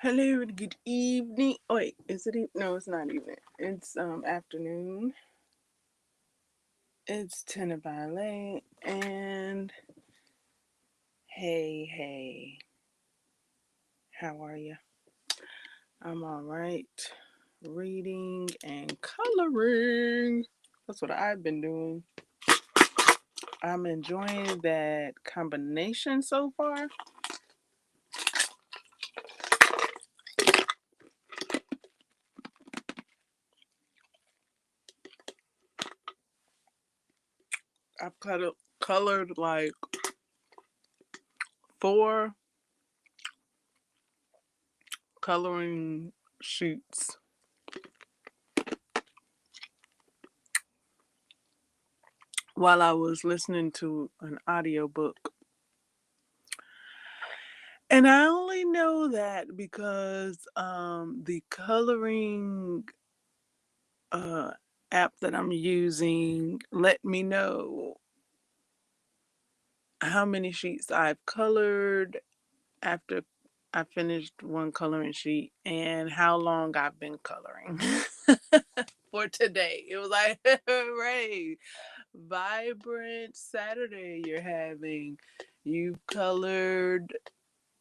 Hello and good evening. Oh, wait, is it? No, it's not evening. It's afternoon. It's 10 of Lyla, and hey, how are you? I'm all right. Reading and coloring. That's what I've been doing. I'm enjoying that combination so far. I've colored like 4 coloring sheets while I was listening to an audiobook. And I only know that because the coloring uh, app that I'm using let me know how many sheets I've colored after I finished one coloring sheet and how long I've been coloring for today. It was like, hooray, vibrant Saturday you're having. You've colored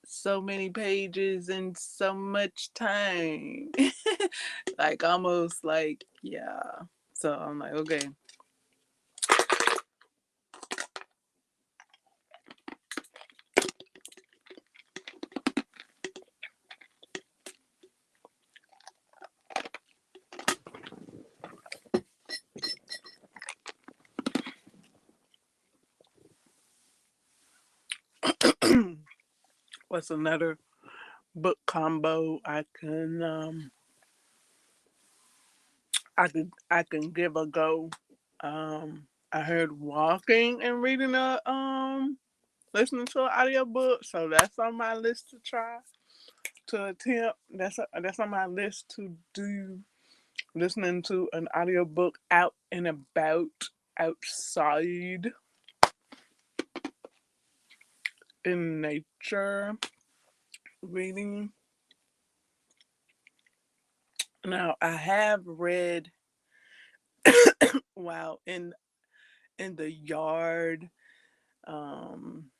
so many pages in so much time. Like almost like, yeah. So I'm like, okay. What's another book combo I can give a go? I heard walking and reading a listening to an audiobook, so that's on my list to try to attempt. That's on my list to do, listening to an audiobook out and about, outside in nature, reading. Now I have read while in the yard, um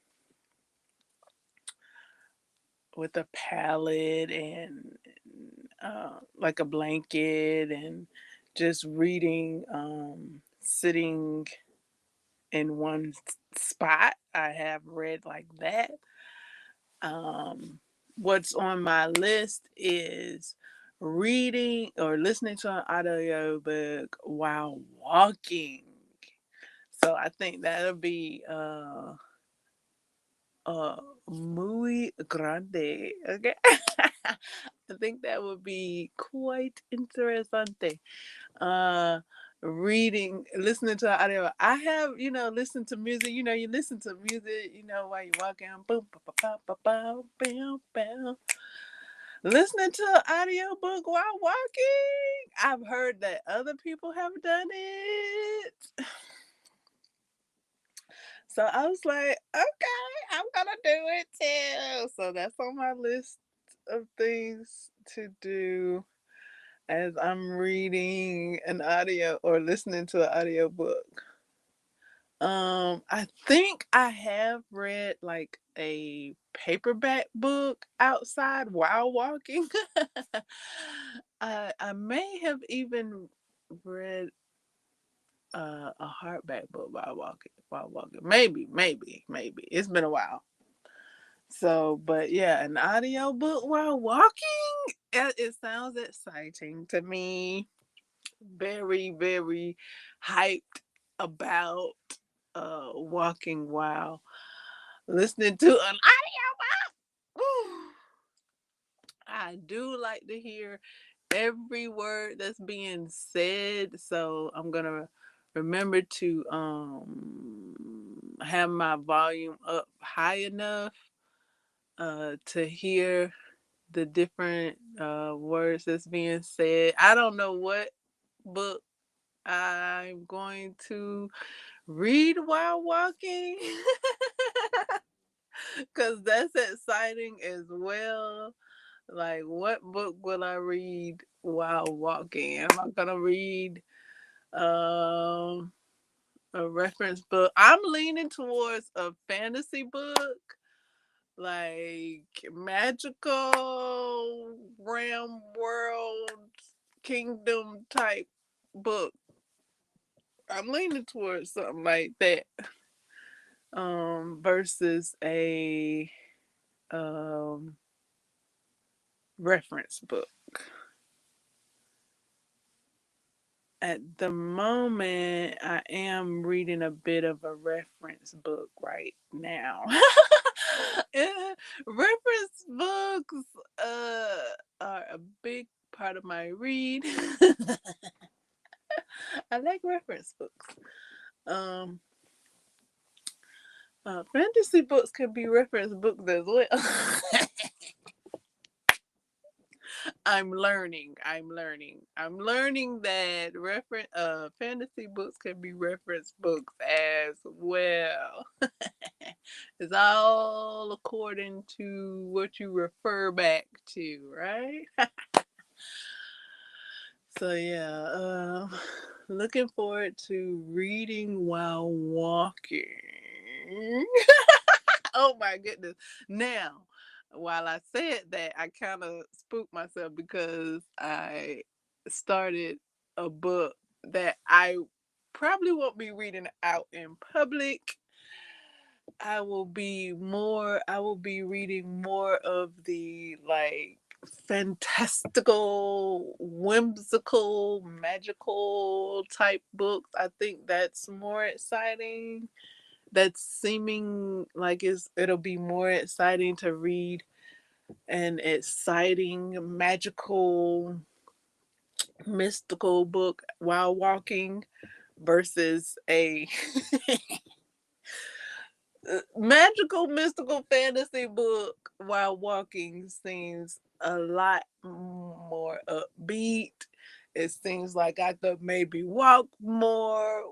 with a pallet and like a blanket, and just reading, sitting in one spot. I have read like that. What's on my list is reading or listening to an audio book while walking. So I think that'll be muy grande. Okay. I think that would be quite interesante. Uh, Listening to audio. I have, listened to music. You listen to music, while you're walking. Boom, ba, ba, ba, ba, ba, bam, bam. Listening to an audio book while walking. I've heard that other people have done it. So I was like, okay, I'm gonna do it too. So that's on my list of things to do as I'm reading an audio or listening to an audio book. I think I have read like a paperback book outside while walking. I may have even read a hardback book while walking. Maybe. It's been a while. So, but yeah, an audio book while walking. It sounds exciting to me. Very, very hyped about walking while listening to an audio book. I do like to hear every word that's being said, so I'm gonna remember to have my volume up high enough to hear the different words that's being said. I don't know what book I'm going to read while walking because that's exciting as well. Like, what book will I read while walking? Am I gonna read um a reference book? I'm leaning towards a fantasy book, like magical realm world kingdom type book. I'm leaning towards something like that. Versus a um reference book. At the moment, I am reading a bit of a reference book right now. Reference books are a big part of my read. I like reference books. Um, Fantasy books can be reference books as well. I'm learning that reference fantasy books can be reference books as well. It's all according to what you refer back to, right? So yeah, looking forward to reading while walking. Oh my goodness. Now, while I said that, I kind of spooked myself because I started a book that I probably won't be reading out in public. I will be reading more of the like fantastical, whimsical, magical type books. I think that's more exciting. That's seeming like it'll be more exciting to read an exciting, magical, mystical book while walking versus a magical, mystical fantasy book while walking seems a lot more upbeat. It seems like I could maybe walk more,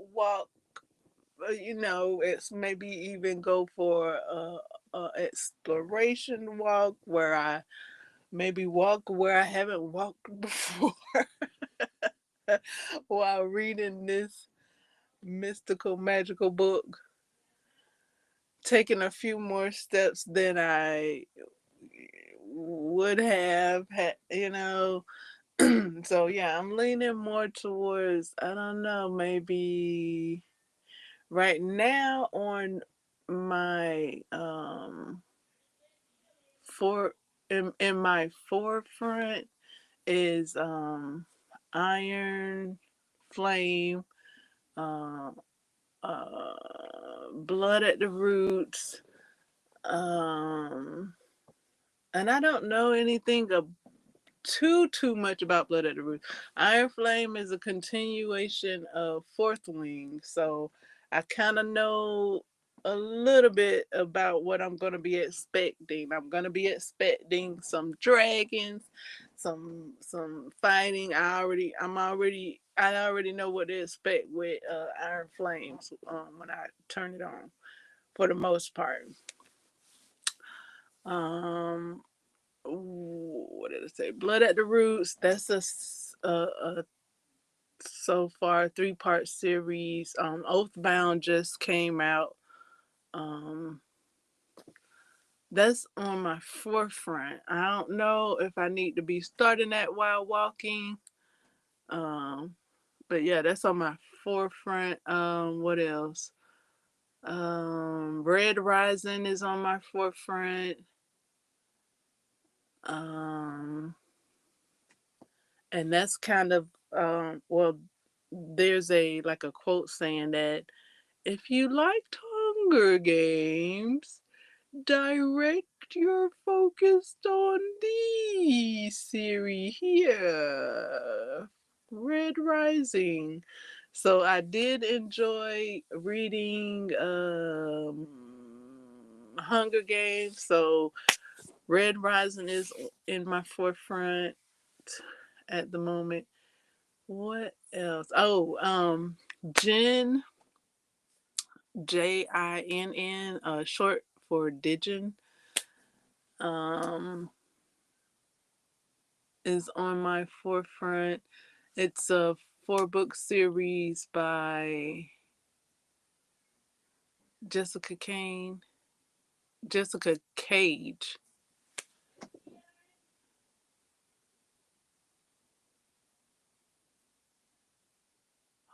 it's maybe even go for a exploration walk where I maybe walk where I haven't walked before while reading this mystical, magical book, taking a few more steps than I would have had. So yeah, I'm leaning more towards, I don't know, maybe right now on my for in my forefront is Iron Flame, uh, uh, Blood at the Roots, um, and I don't know anything too much about Blood at the Root. Iron Flame is a continuation of Fourth Wing, so I kind of know a little bit about what I'm going to be expecting. I'm going to be expecting some dragons, some fighting. I already know what to expect with Iron Flames when I turn it on for the most part. Um, what did I say? Blood at the Roots. That's a so far 3-part series. Oathbound just came out. Um, that's on my forefront. I don't know if I need to be starting that while walking. Um, but yeah, that's on my forefront. What else? Red Rising is on my forefront. Um, and that's kind of well, there's a quote saying that if you liked Hunger Games, direct your focus on the series here, Red Rising. So I did enjoy reading Hunger Games. So Red Rising is in my forefront at the moment. What else? Oh, Jinn, Jinn, short for Digin. Um, is on my forefront. It's a 4-book series by Jessica Kane, Jessica Cage.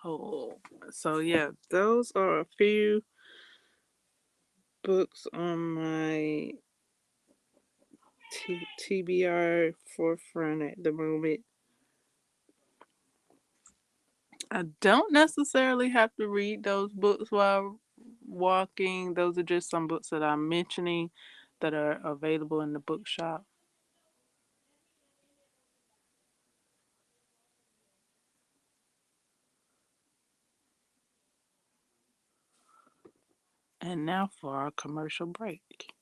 Oh, so yeah, those are a few books on my TBR forefront at the moment. I don't necessarily have to read those books while walking. Those are just some books that I'm mentioning that are available in the bookshop. And now for our commercial break.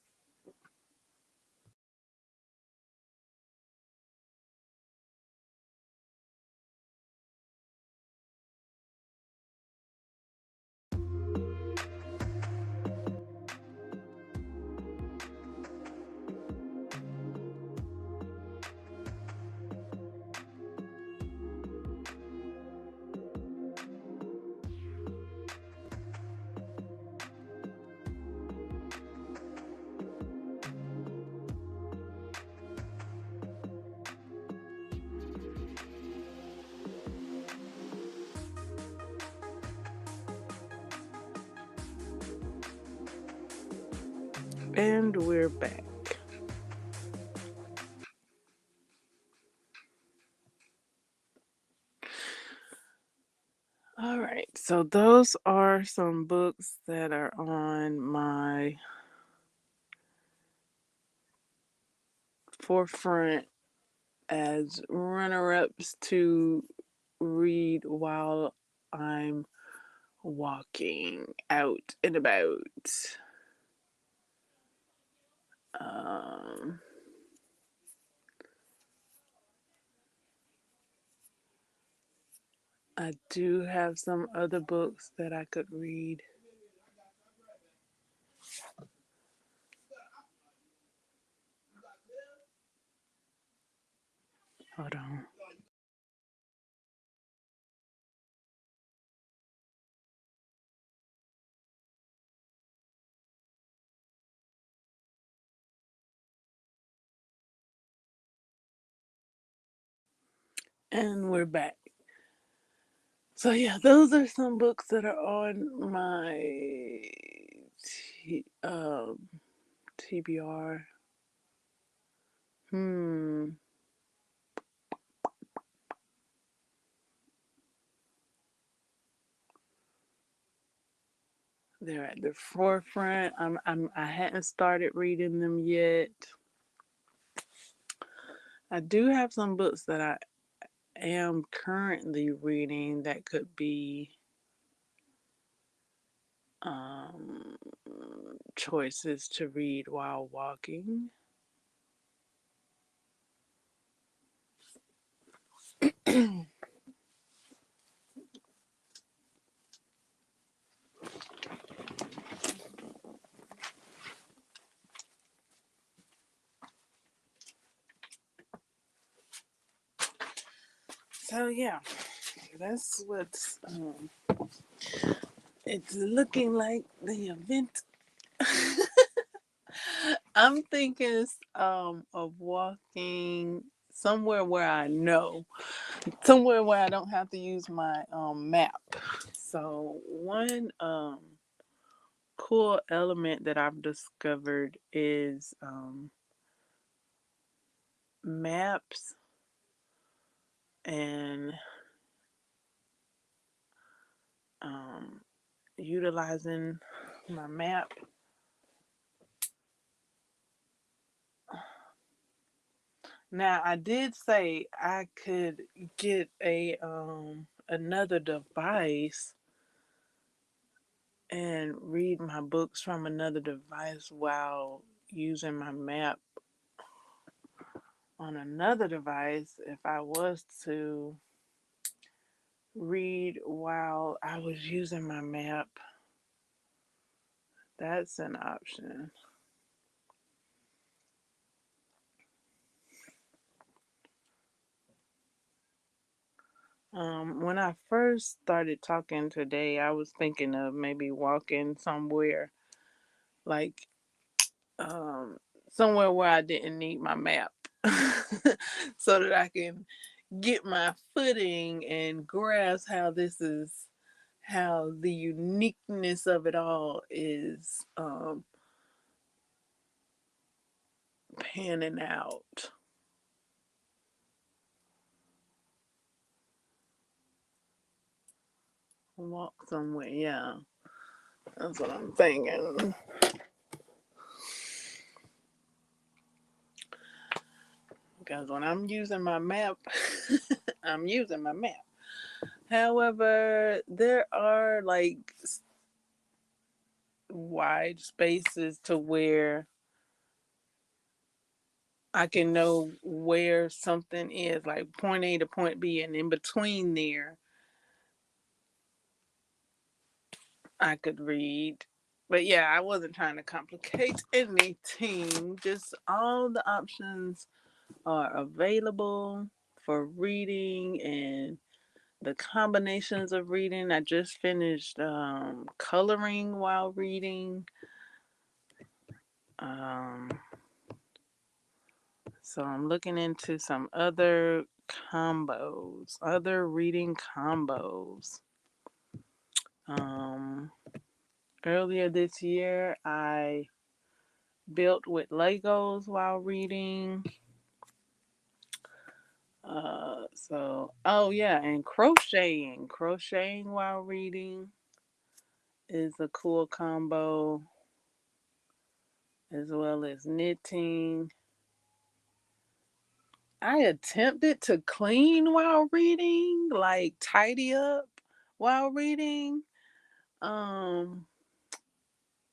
And we're back. All right, so those are some books that are on my forefront as runner-ups to read while I'm walking out and about. Um, I do have some other books that I could read. Hold on. And we're back. So yeah, those are some books that are on my TBR. They're at the forefront. I hadn't started reading them yet. I do have some books that I am currently reading that could be um, choices to read while walking. So yeah, that's what's it's looking like the event. I'm thinking of walking somewhere where I know, somewhere where I don't have to use my map. So one cool element that I've discovered is maps and um, utilizing my map. Now I did say I could get a another device and read my books from another device while using my map on another device if I was to read while I was using my map. That's an option. When I first started talking today, I was thinking of maybe walking somewhere, like um, somewhere where I didn't need my map, so that I can get my footing and grasp how the uniqueness of it all is panning out. Walk somewhere, yeah. That's what I'm thinking. Because when I'm using my map, I'm using my map. However, there are like wide spaces to where I can know where something is, like point A to point B, and in between there, I could read. But yeah, I wasn't trying to complicate anything. Just all the options are available for reading and the combinations of reading. I just finished coloring while reading. Um, so I'm looking into some other combos, other reading combos. Um, Earlier this year, I built with Legos while reading. Oh yeah, and crocheting while reading is a cool combo, as well as knitting. I attempted to clean while reading, like tidy up while reading. Um,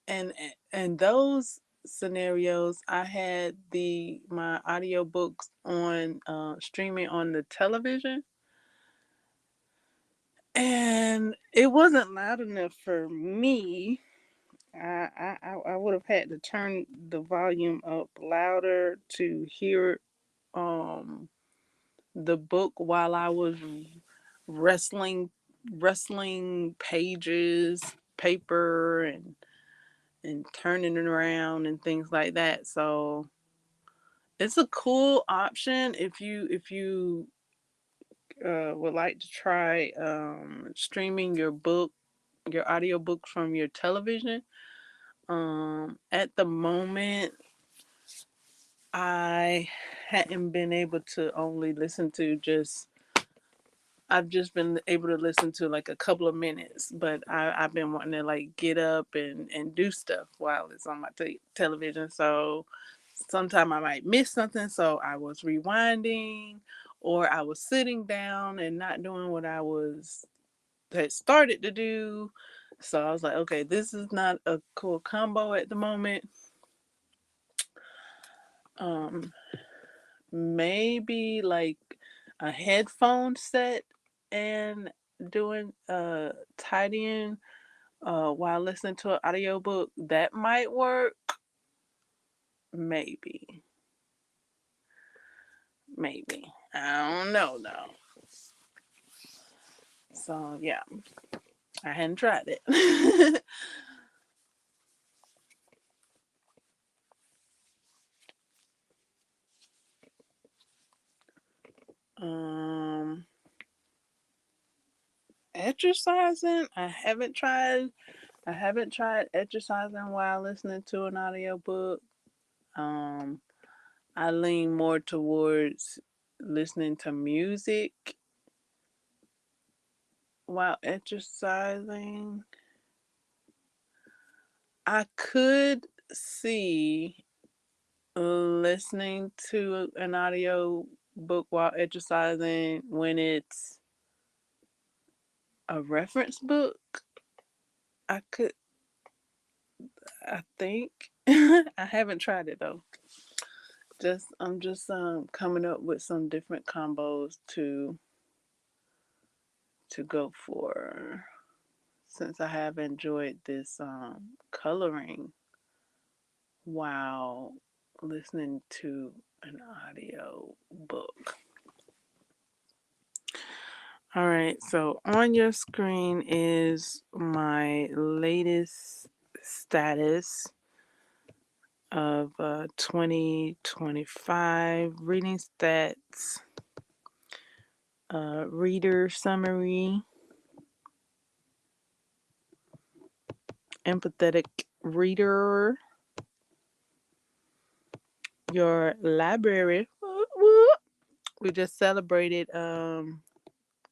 and those scenarios, I had the my audiobooks on streaming on the television, and it wasn't loud enough for me. I would have had to turn the volume up louder to hear um the book while I was wrestling pages, paper, and turning it around and things like that. So it's a cool option if you would like to try streaming your audiobook from your television. At the moment, I hadn't been able to only listen to just I've just been able to listen to like a couple of minutes, but I've been wanting to like get up and do stuff while it's on my television. So sometime I might miss something. So I was rewinding, or I was sitting down and not doing what had started to do. So I was like, okay, this is not a cool combo at the moment. Um, Maybe like a headphone set and doing tidying while listening to an audiobook, that might work. Maybe. Maybe. I don't know though. So yeah, I hadn't tried it. um Exercising, I haven't tried exercising while listening to an audiobook. Um I lean more towards listening to music while exercising. I could see listening to an audio book while exercising when it's a reference book. I could, I think. I haven't tried it though. I'm just coming up with some different combos to go for, since I have enjoyed this coloring while listening to an audio book. All right, so on your screen is my latest status of 2025 reading stats, reader summary, empathetic reader, your library. We just celebrated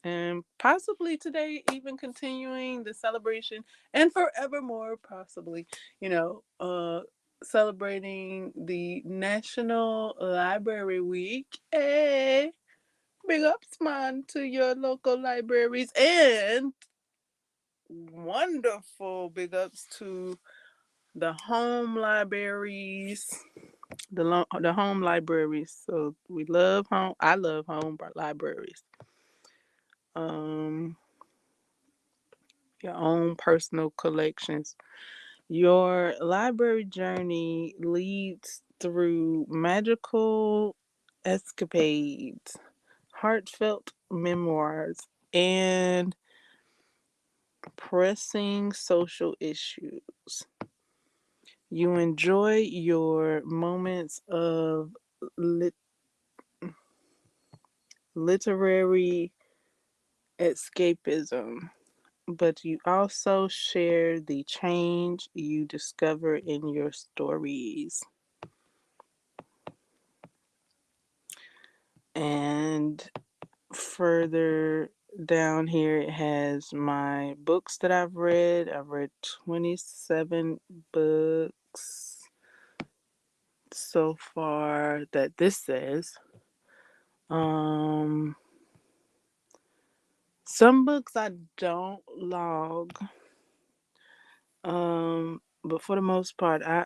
and possibly today even continuing the celebration and forevermore possibly, celebrating the National Library Week. Hey, big ups man to your local libraries, and wonderful big ups to the home libraries, the home libraries. So we love home. I love home libraries. Um, your own personal collections. Your library journey leads through magical escapades, heartfelt memoirs, and pressing social issues. You enjoy your moments of literary escapism, but you also share the change you discover in your stories. And further down here, it has my books that I've read. I've read 27 books so far that this says. Um, some books I don't log. But for the most part, I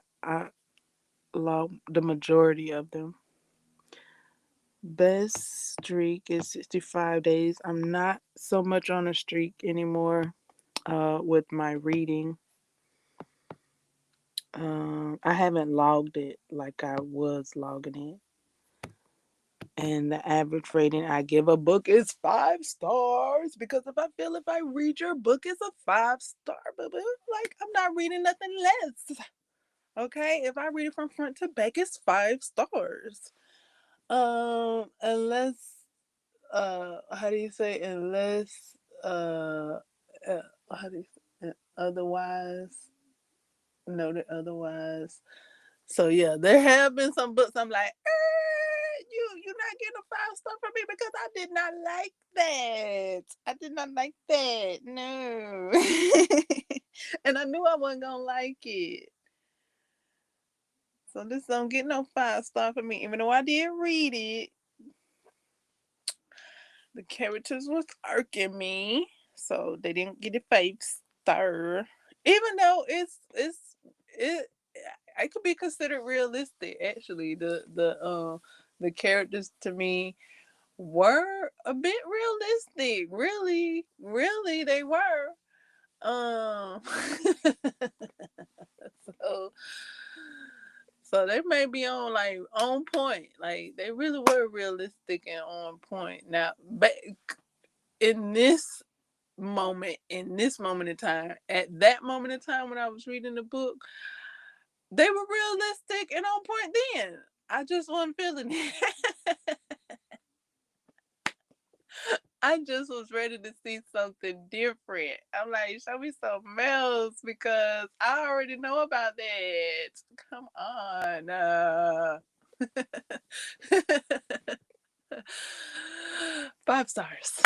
log the majority of them. Best streak is 65 days. I'm not so much on a streak anymore with my reading. I haven't logged it like I was logging it. And the average rating I give a book is 5 stars, because if I read your book, it's a 5 star. But like, I'm not reading nothing less. Okay, if I read it from front to back, it's 5 stars. Unless how do you say, unless how do you say, otherwise noted otherwise. So yeah, there have been some books I'm like, you're not getting a 5 star from me because I did not like that. I did not like that. No. And I knew I wasn't gonna like it. So this don't get no 5 star for me. Even though I did read it, the characters was irking me. So they didn't get a 5 star. Even though it I could be considered realistic. Actually, the characters to me were a bit realistic. Really, really, they were. Um, so so they may be on like on point. Like they really were realistic and on point. Now, but in this moment in time, at that moment in time when I was reading the book, they were realistic and on point then. I just wasn't feeling it. I just was ready to see something different. I'm like, show me something else because I already know about that. Come on. 5 stars.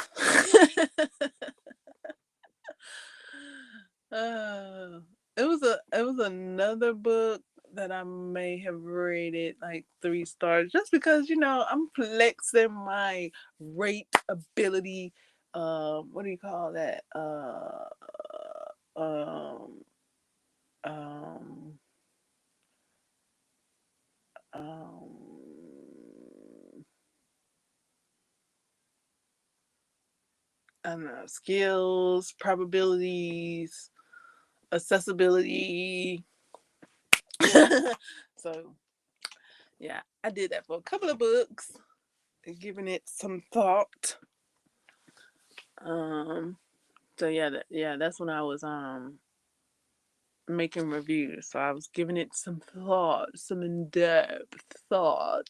uh, it was another book that I may have rated like 3 stars just because I'm flexing my rate ability. What do you call that? Um, um, um, I don't know, skills, probabilities, accessibility. So yeah, I did that for a couple of books, giving it some thought. So yeah, that's when I was making reviews. So I was giving it some thought, some in-depth thought.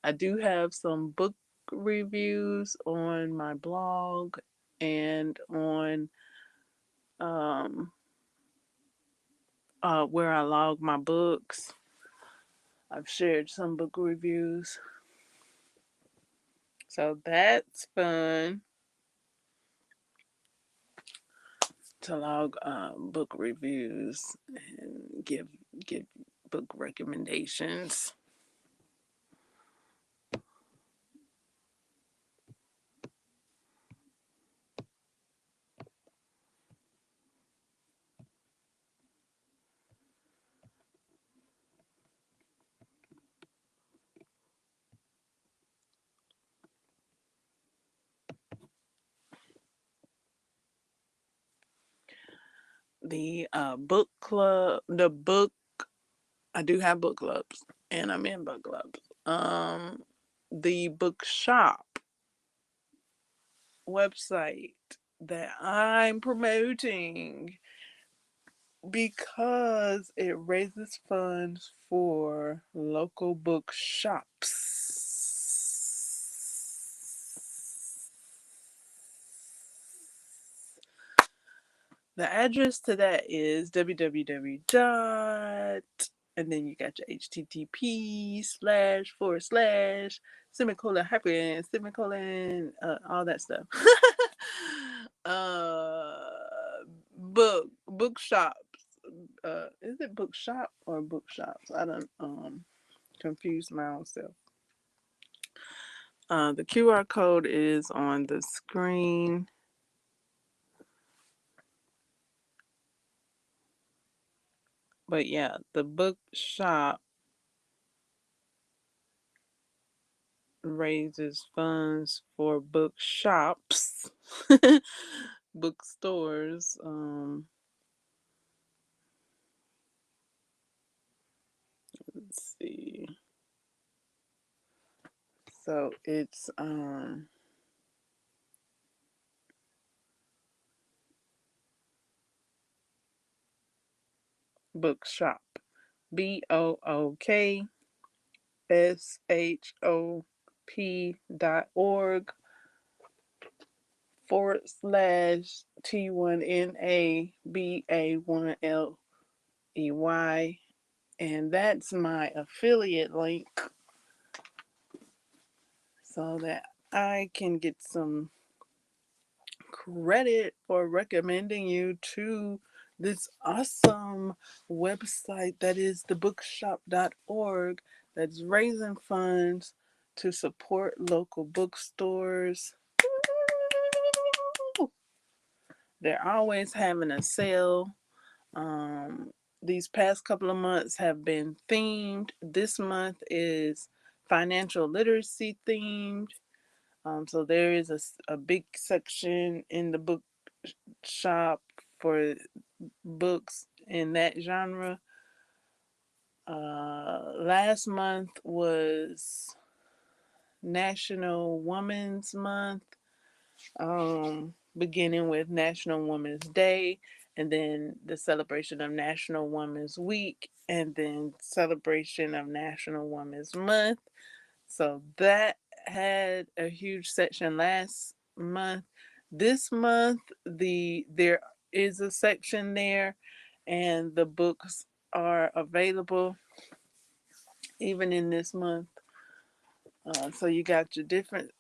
I do have some book reviews on my blog and on um where I log my books. I've shared some book reviews. So that's fun to log book reviews and give book recommendations. The book club, the book, I do have book clubs and I'm in book clubs. The Bookshop website that I'm promoting because it raises funds for local bookshops. The address to that is www dot, and then you got your http slash forward slash semicolon hyphen semicolon all that stuff. uh bookshops. Is it bookshop or bookshops? I don't confuse my own self. The QR code is on the screen. But yeah, the bookshop raises funds for bookshops, bookstores. Let's see. So it's bookshop. BOOKSHOP.org forward slash T1NABA1LEY. And that's my affiliate link so that I can get some credit for recommending you to this awesome website that is thebookshop.org that's raising funds to support local bookstores. They're always having a sale. Um, these past couple of months have been themed. This month is financial literacy themed. So there is a big section in the bookshop for books in that genre. Last month was National Women's Month, beginning with National Women's Day, and then the celebration of National Women's Week, and then celebration of National Women's Month. So that had a huge section last month. This month, there is a section there, and the books are available even in this month. So you got your different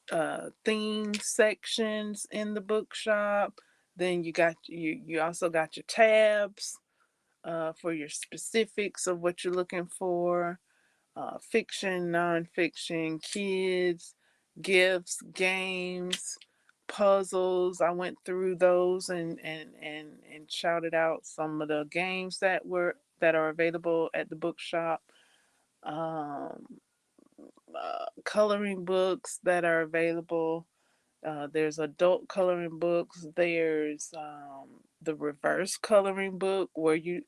theme sections in the bookshop. Then you also got your tabs for your specifics of what you're looking for. Fiction, nonfiction, kids, gifts, games, puzzles. I went through those and shouted out some of the games that are available at the bookshop. Um, Coloring books that are available. There's adult coloring books. There's the reverse coloring book where you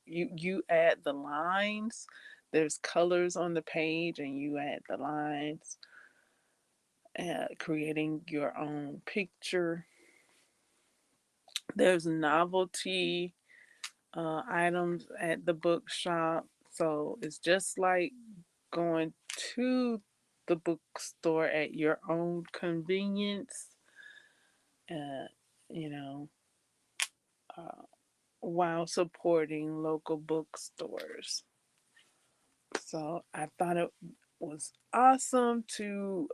add the lines. There's colors on the page and you add the lines, creating your own picture. There's novelty items at the bookshop. So it's just like going to the bookstore at your own convenience, uh, you know, uh, while supporting local bookstores. So I thought it was awesome to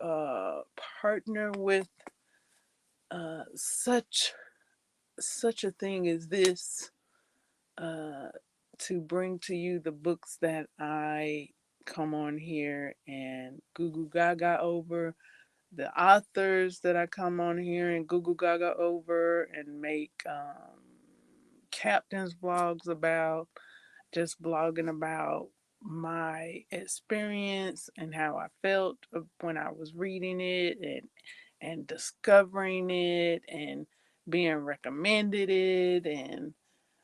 partner with such a thing as this, uh, to bring to you the books that I come on here and goo goo gaga over, the authors that I come on here and goo goo gaga over and make captain's vlogs about, just blogging about my experience and how I felt when I was reading it, and discovering it and being recommended it, and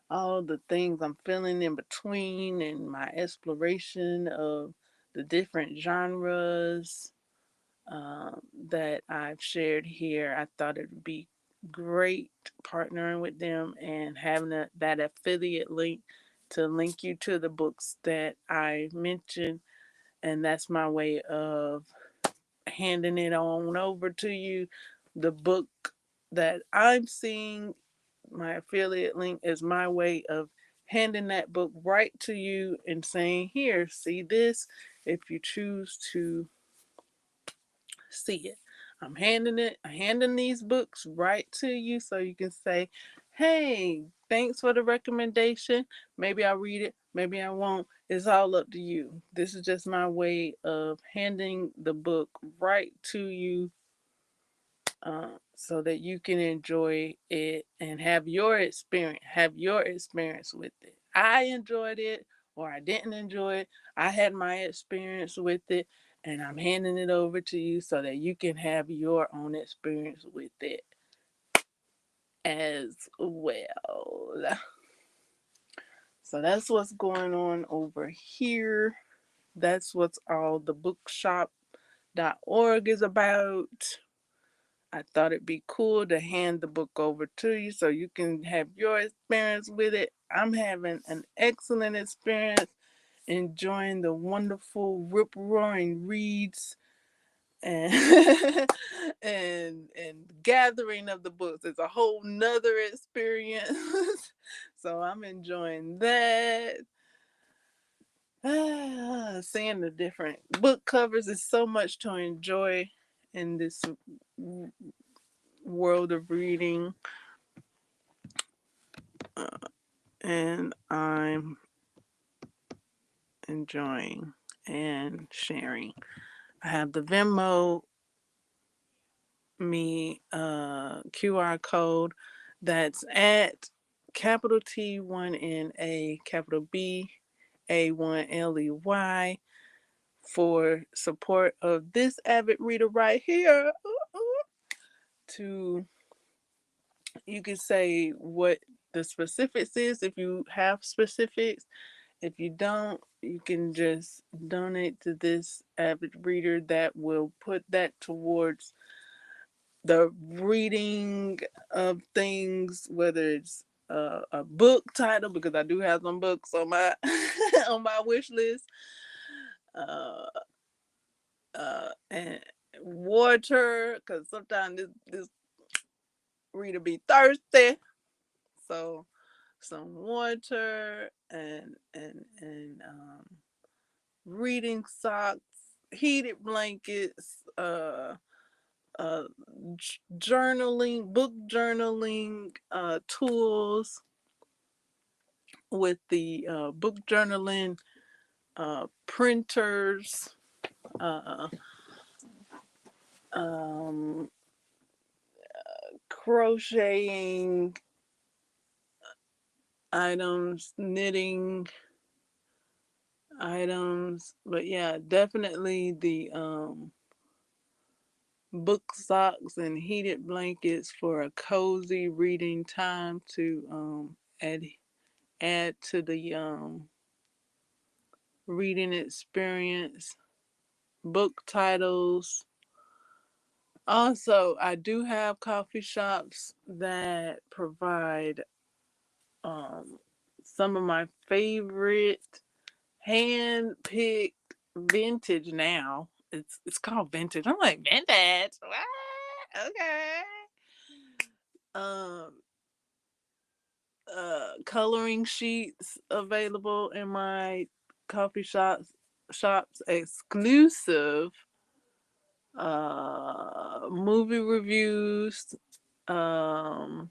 all the things I'm feeling in between, and my exploration of the different genres that I've shared here. I thought it would be great partnering with them and having that affiliate link to link you to the books that I mentioned. And that's my way of handing it on over to you. The book that I'm seeing, my affiliate link is my way of handing that book right to you and saying, here, see this, if you choose to see it. I'm handing these books right to you so you can say, hey, thanks for the recommendation. Maybe I'll read it, maybe I won't. It's all up to you. This is just my way of handing the book right to you, so that you can enjoy it and have your experience with it. I enjoyed it or I didn't enjoy it. I had my experience with it, and I'm handing it over to you so that you can have your own experience with it as well. So that's what's going on over here. That's what's all the bookshop.org is about. I thought it'd be cool to hand the book over to you so you can have your experience with it. I'm having an excellent experience, enjoying the wonderful rip roaring reads and and gathering of the books. It's a whole nother experience. So I'm enjoying that. Seeing the different book covers is so much to enjoy in this world of reading, and I'm enjoying and sharing. I have the Venmo me QR code that's at capital T1NA capital BA1LEY for support of this avid reader right here. To, you can say what the specifics is if you have specifics. If you don't, you can just donate to this avid reader that will put that towards the reading of things, whether it's a book title, because I do have some books on my on my wish list, uh, and water, because sometimes this reader be thirsty, so some water and reading socks, heated blankets, uh, journaling, book journaling tools with the book journaling printers, uh, um, crocheting items, knitting items. But yeah, definitely the book socks and heated blankets for a cozy reading time to add to the reading experience. Book titles, Also, I do have coffee shops that provide um some of my favorite hand picked vintage now. It's called vintage. I'm like, vintage? What? Okay. Um coloring sheets available in my coffee shops exclusive movie reviews, um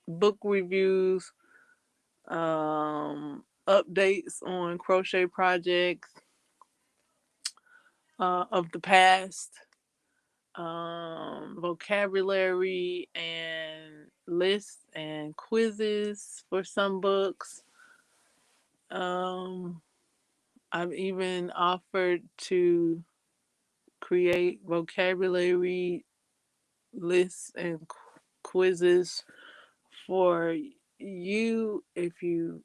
book reviews, updates on crochet projects of the past, vocabulary and lists and quizzes for some books. Um, I've even offered to create vocabulary lists and quizzes for you if you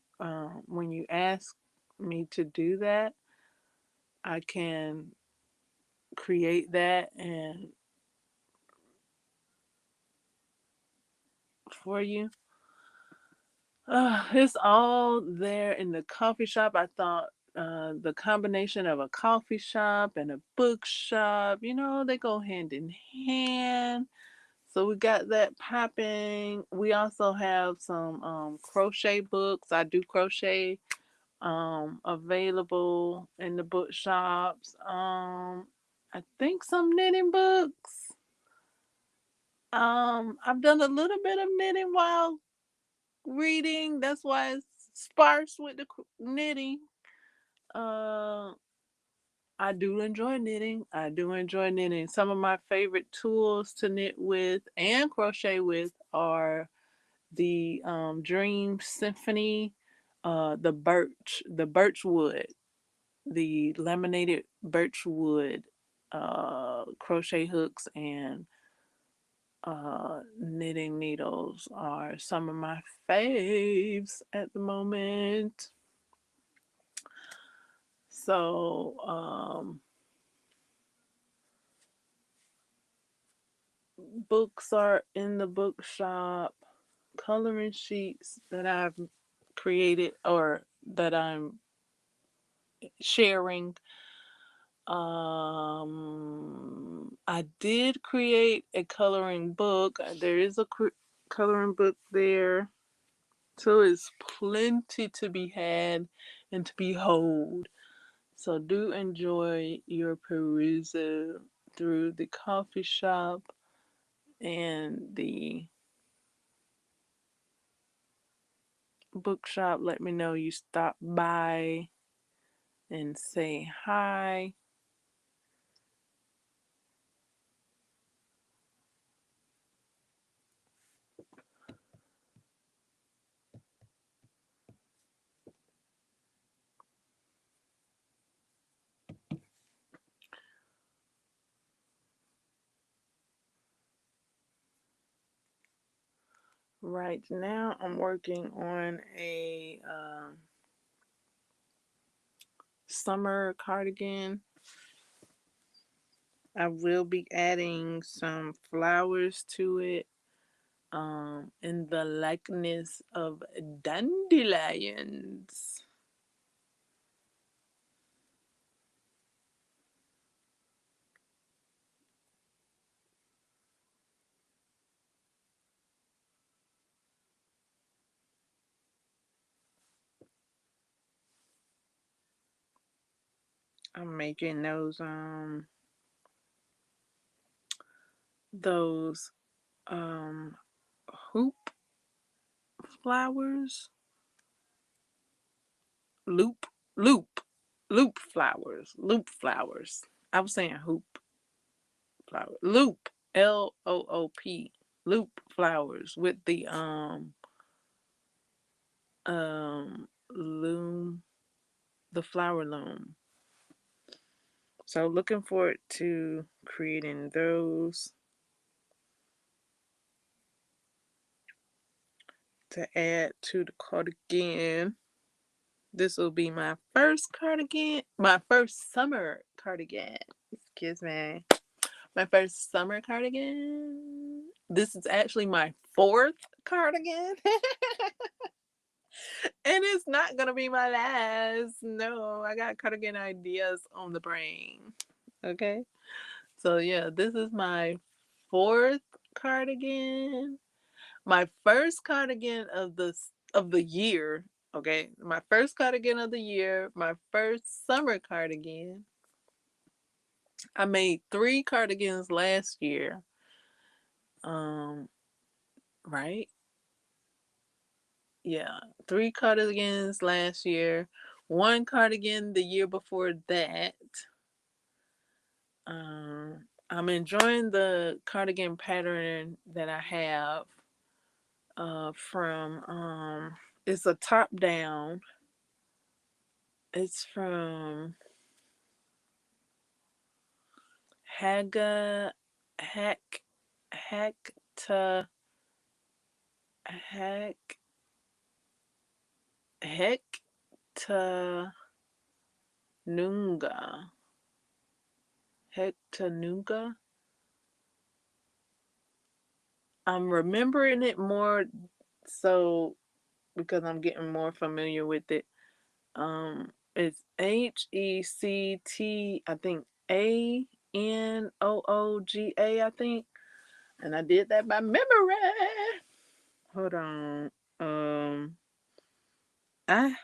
when you ask me to do that. I can create that and for you. It's all there in the coffee shop. I thought the combination of a coffee shop and a bookshop, they go hand in hand. So we got that popping. We also have some crochet books. I do crochet available in the bookshops. I think some knitting books. I've done a little bit of knitting while reading. That's why it's sparse with the knitting. Uh, I do enjoy knitting. I do enjoy knitting. Some of my favorite tools to knit with and crochet with are the Dream Symphony, the birch wood, the laminated birch wood crochet hooks and knitting needles are some of my faves at the moment. So, books are in the bookshop, coloring sheets that I've created or that I'm sharing. I did create a coloring book. There is a coloring book there. So it's plenty to be had and to behold. So do enjoy your perusal through the coffee shop and the bookshop. Let me know you stop by and say hi. Right now, I'm working on a summer cardigan. I will be adding some flowers to it in the likeness of dandelions. I'm making those um hoop flowers, loop loop loop flowers. I was saying hoop flower, loop, LOOP, loop flowers with the loom, the flower loom. So looking forward to creating those to add to the cardigan. This will be my first cardigan, my first summer cardigan. Excuse me. My first summer cardigan. This is actually my fourth cardigan. And it's not gonna be my last. No, I got cardigan ideas on the brain. Okay. So yeah, this is my fourth cardigan. My first cardigan of the year. Okay. My first cardigan of the year. My first summer cardigan. I made 3 cardigans last year. Um, right? Yeah, 3 cardigans last year, 1 cardigan the year before that. I'm enjoying the cardigan pattern that I have from it's a top down. It's from Haga Hack Hackta Hack Hectanunga. Hectanunga. I'm remembering it more so because I'm getting more familiar with it. It's HECT, I think ANOOGA, I think, and I did that by memory. Hold on, I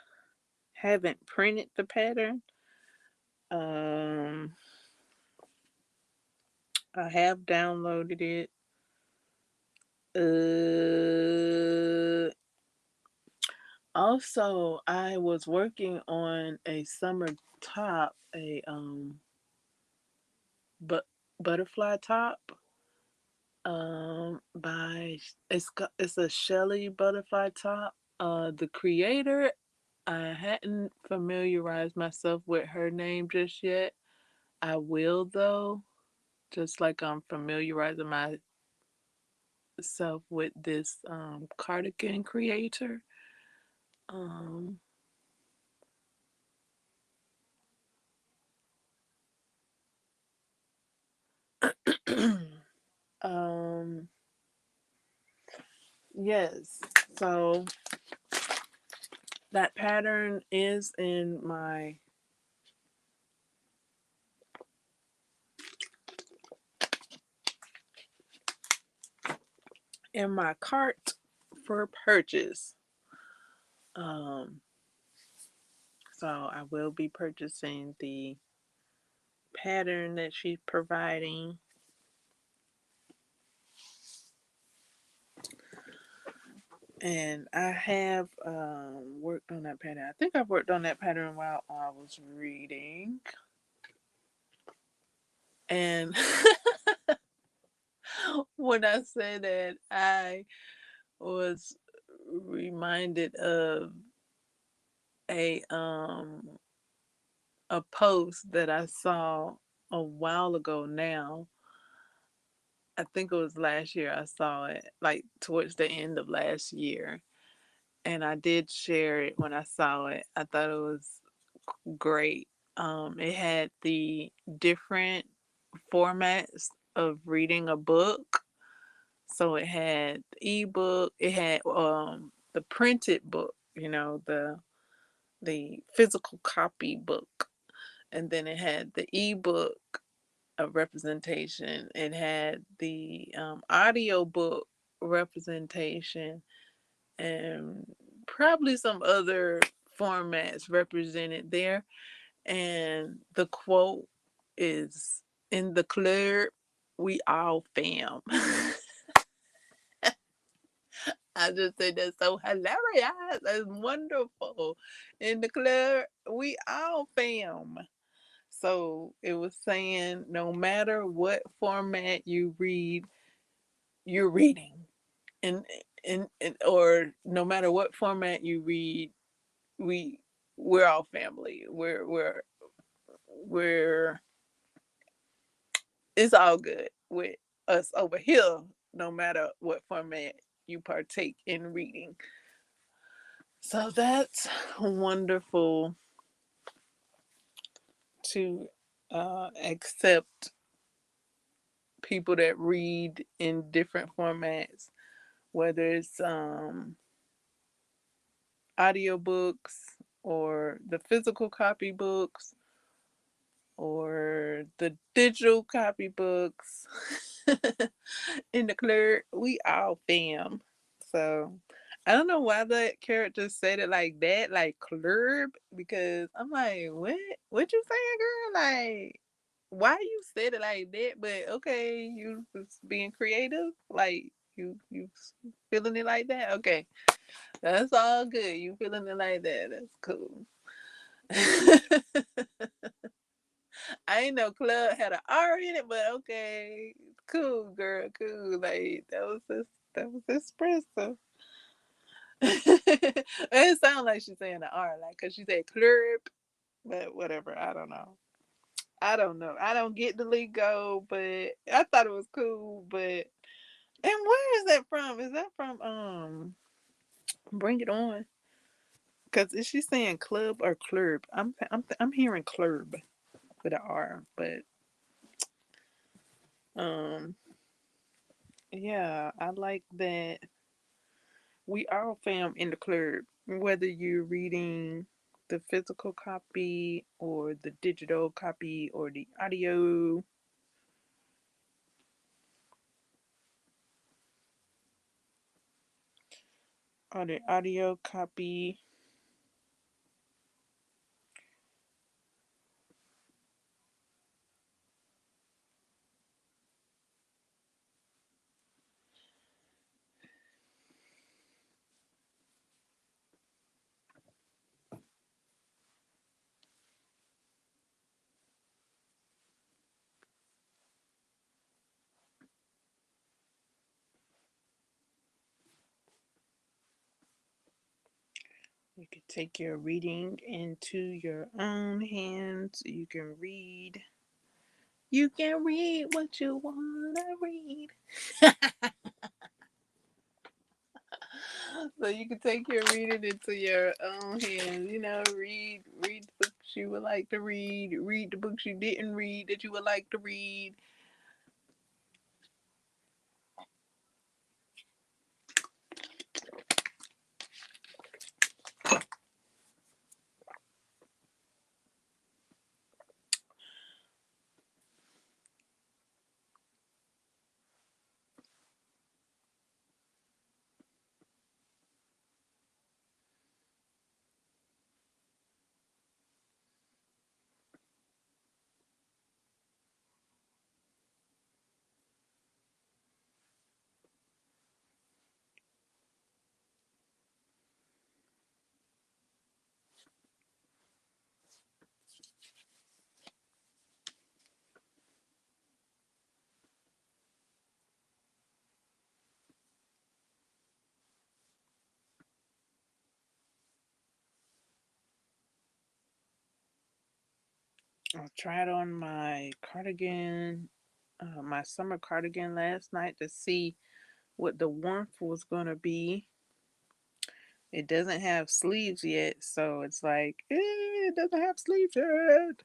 haven't printed the pattern. Um, I have downloaded it. Also, I was working on a summer top, a but butterfly top. By it's a Shelly butterfly top. The creator, I hadn't familiarized myself with her name just yet. I will though, just like I'm familiarizing myself with this cardigan creator. Um, um, yes. So that pattern is in my cart for purchase. Um, so I will be purchasing the pattern that she's providing. And I have worked on that pattern. I think I worked on that pattern while I was reading. And when I say that, I was reminded of a um a post that I saw a while ago now. I think it was last year I saw it, like towards the end of last year. And I did share it when I saw it. I thought it was great. It had the different formats of reading a book. So it had the ebook, it had the printed book, the physical copy book, and then it had the ebook of representation. It had the audio book representation, and probably some other formats represented there. And the quote is, "In the club, we all fam." I just think that's so hilarious. That's wonderful. In the club, we all fam. So it was saying no matter what format you read, you're reading. And or no matter what format you read, we we're all family. We're it's all good with us over here, no matter what format you partake in reading. So that's wonderful to accept people that read in different formats, whether it's audiobooks or the physical copy books or the digital copy books in the club. We all fam. So I don't know why that character said it like that, like club, because I'm like, what? What you saying, girl? Like, why you said it like that? But okay, you was being creative, like you feeling it like that. Okay, that's all good. You feeling it like that? That's cool. I ain't know club had an R in it, but okay, cool, girl, cool. Like that was expressive. It sounds like she's saying the R, like, cause she said club, but whatever. I don't know. I don't know. I don't get the lingo, but I thought it was cool. But and where is that from? Is that from Bring It On? Cause is she saying club or club? I'm hearing club with an R, but um yeah, I like that we all fam in the club, whether you're reading the physical copy or the digital copy or the audio copy. You can take your reading into your own hands. You can read. You can read what you want to read. So you can take your reading into your own hands. Read the books you would like to read the books you didn't read that you would like to read. I tried on my cardigan, my summer cardigan last night to see what the warmth was gonna be. It doesn't have sleeves yet, so it's like, it doesn't have sleeves yet.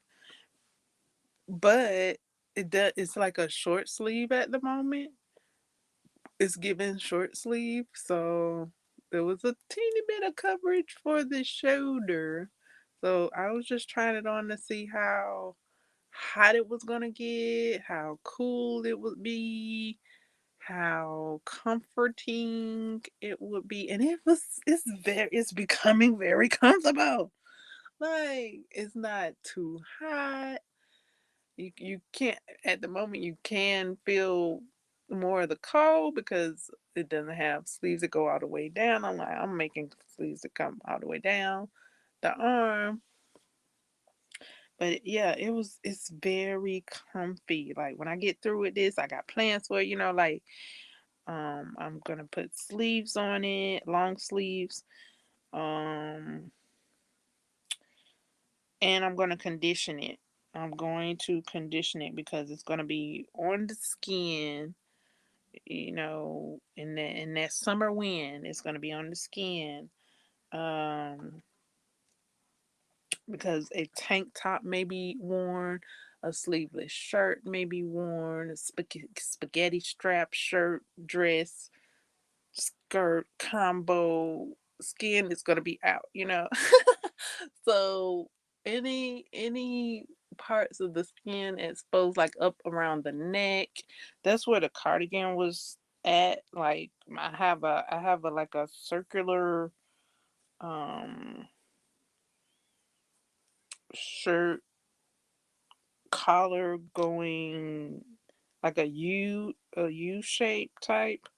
But it's like a short sleeve at the moment. It's given short sleeve, so there was a teeny bit of coverage for the shoulder. So I was just trying it on to see how hot it was gonna get, how cool it would be, how comforting it would be, and it's becoming very comfortable. Like, it's not too hot. You can't, at the moment you can feel more of the cold because it doesn't have sleeves that go all the way down. I'm making sleeves that come all the way down the arm. But yeah, it's very comfy. Like, when I get through with this, I got plans for it, like I'm gonna put sleeves on it, long sleeves. Um and I'm gonna condition it. I'm going to condition it because it's gonna be on the skin, in that summer wind. It's gonna be on the skin. Um because a tank top may be worn, A sleeveless shirt may be worn, a spaghetti strap shirt, dress, skirt combo. Skin is going to be out, you know. So any parts of the skin exposed, like up around the neck, that's where the cardigan was at. Like I have a like a circular um shirt collar going like a U shape type.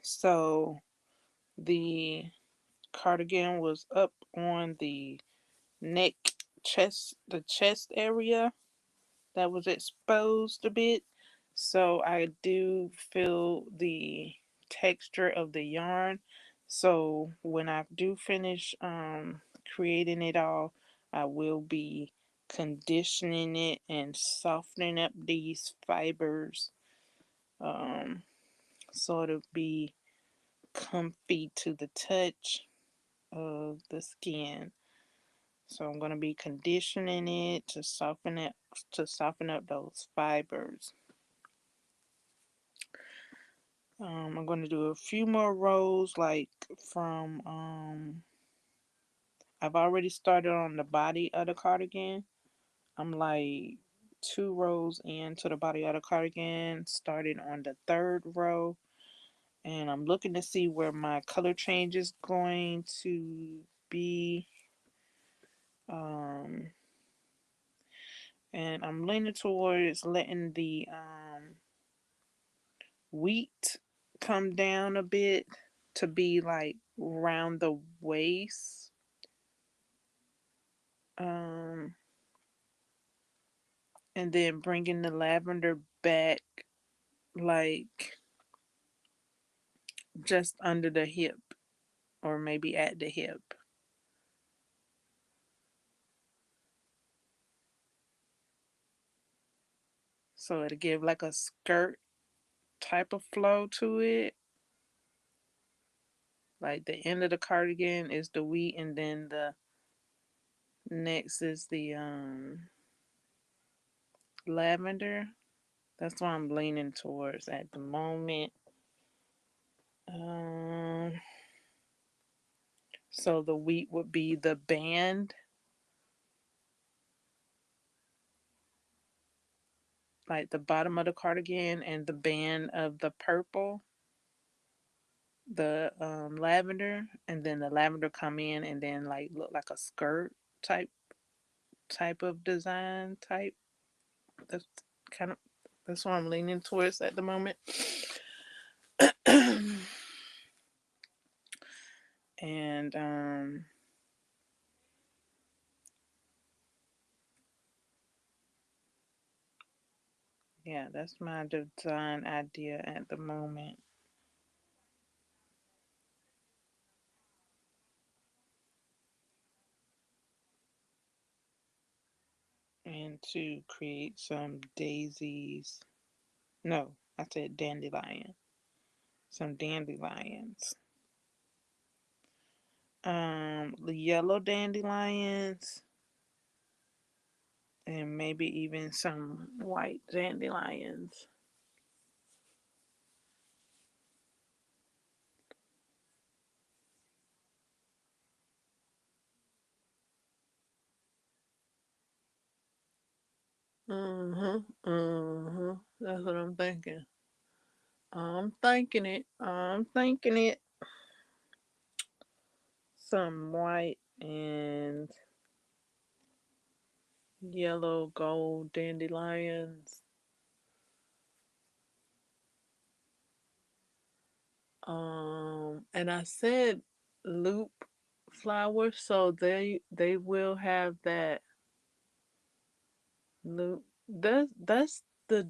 So the cardigan was up on the neck, the chest area that was exposed a bit. So I do feel the texture of the yarn. So when I do finish creating it all, I will be conditioning it and softening up these fibers, um, sort of be comfy to the touch of the skin. So I'm going to be conditioning it to soften up those fibers. I'm going to do a few more rows, like from I've already started on the body of the cardigan. I'm like 2 rows into the body of the cardigan, starting on the third row, and I'm looking to see where my color change is going to be. Um, and I'm leaning towards letting the wheat come down a bit to be like around the waist. Um, and then bringing the lavender back like just under the hip or maybe at the hip. So it'll give like a skirt type of flow to it. Like the end of the cardigan is the wheat, and then the next is the lavender. That's what I'm leaning towards at the moment. Um, so the wheat would be the band, like the bottom of the cardigan, and the band of the purple, the lavender, and then the lavender come in and then like look like a skirt type of design type. That's kind of that's what I'm leaning towards at the moment. And yeah, that's my design idea at the moment. And to create some daisies. No, I said dandelion. Some dandelions. The yellow dandelions, and maybe even some white dandelions. That's what I'm thinking. I'm thinking it. I'm thinking it. Some white and yellow gold dandelions. And I said loop flowers, so they will have that loop. That's the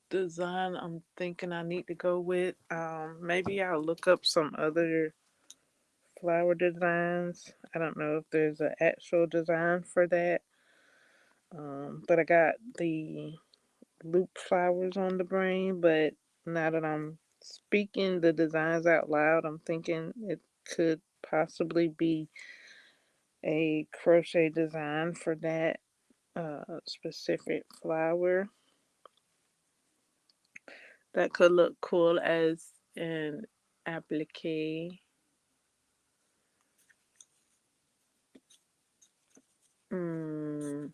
design I'm thinking I need to go with. Maybe I'll look up some other flower designs. I don't know if there's an actual design for that. But I got the loop flowers on the brain. But now that I'm speaking the designs out loud, I'm thinking it could possibly be a crochet design for that. specific flower that could look cool as an applique. Hmm.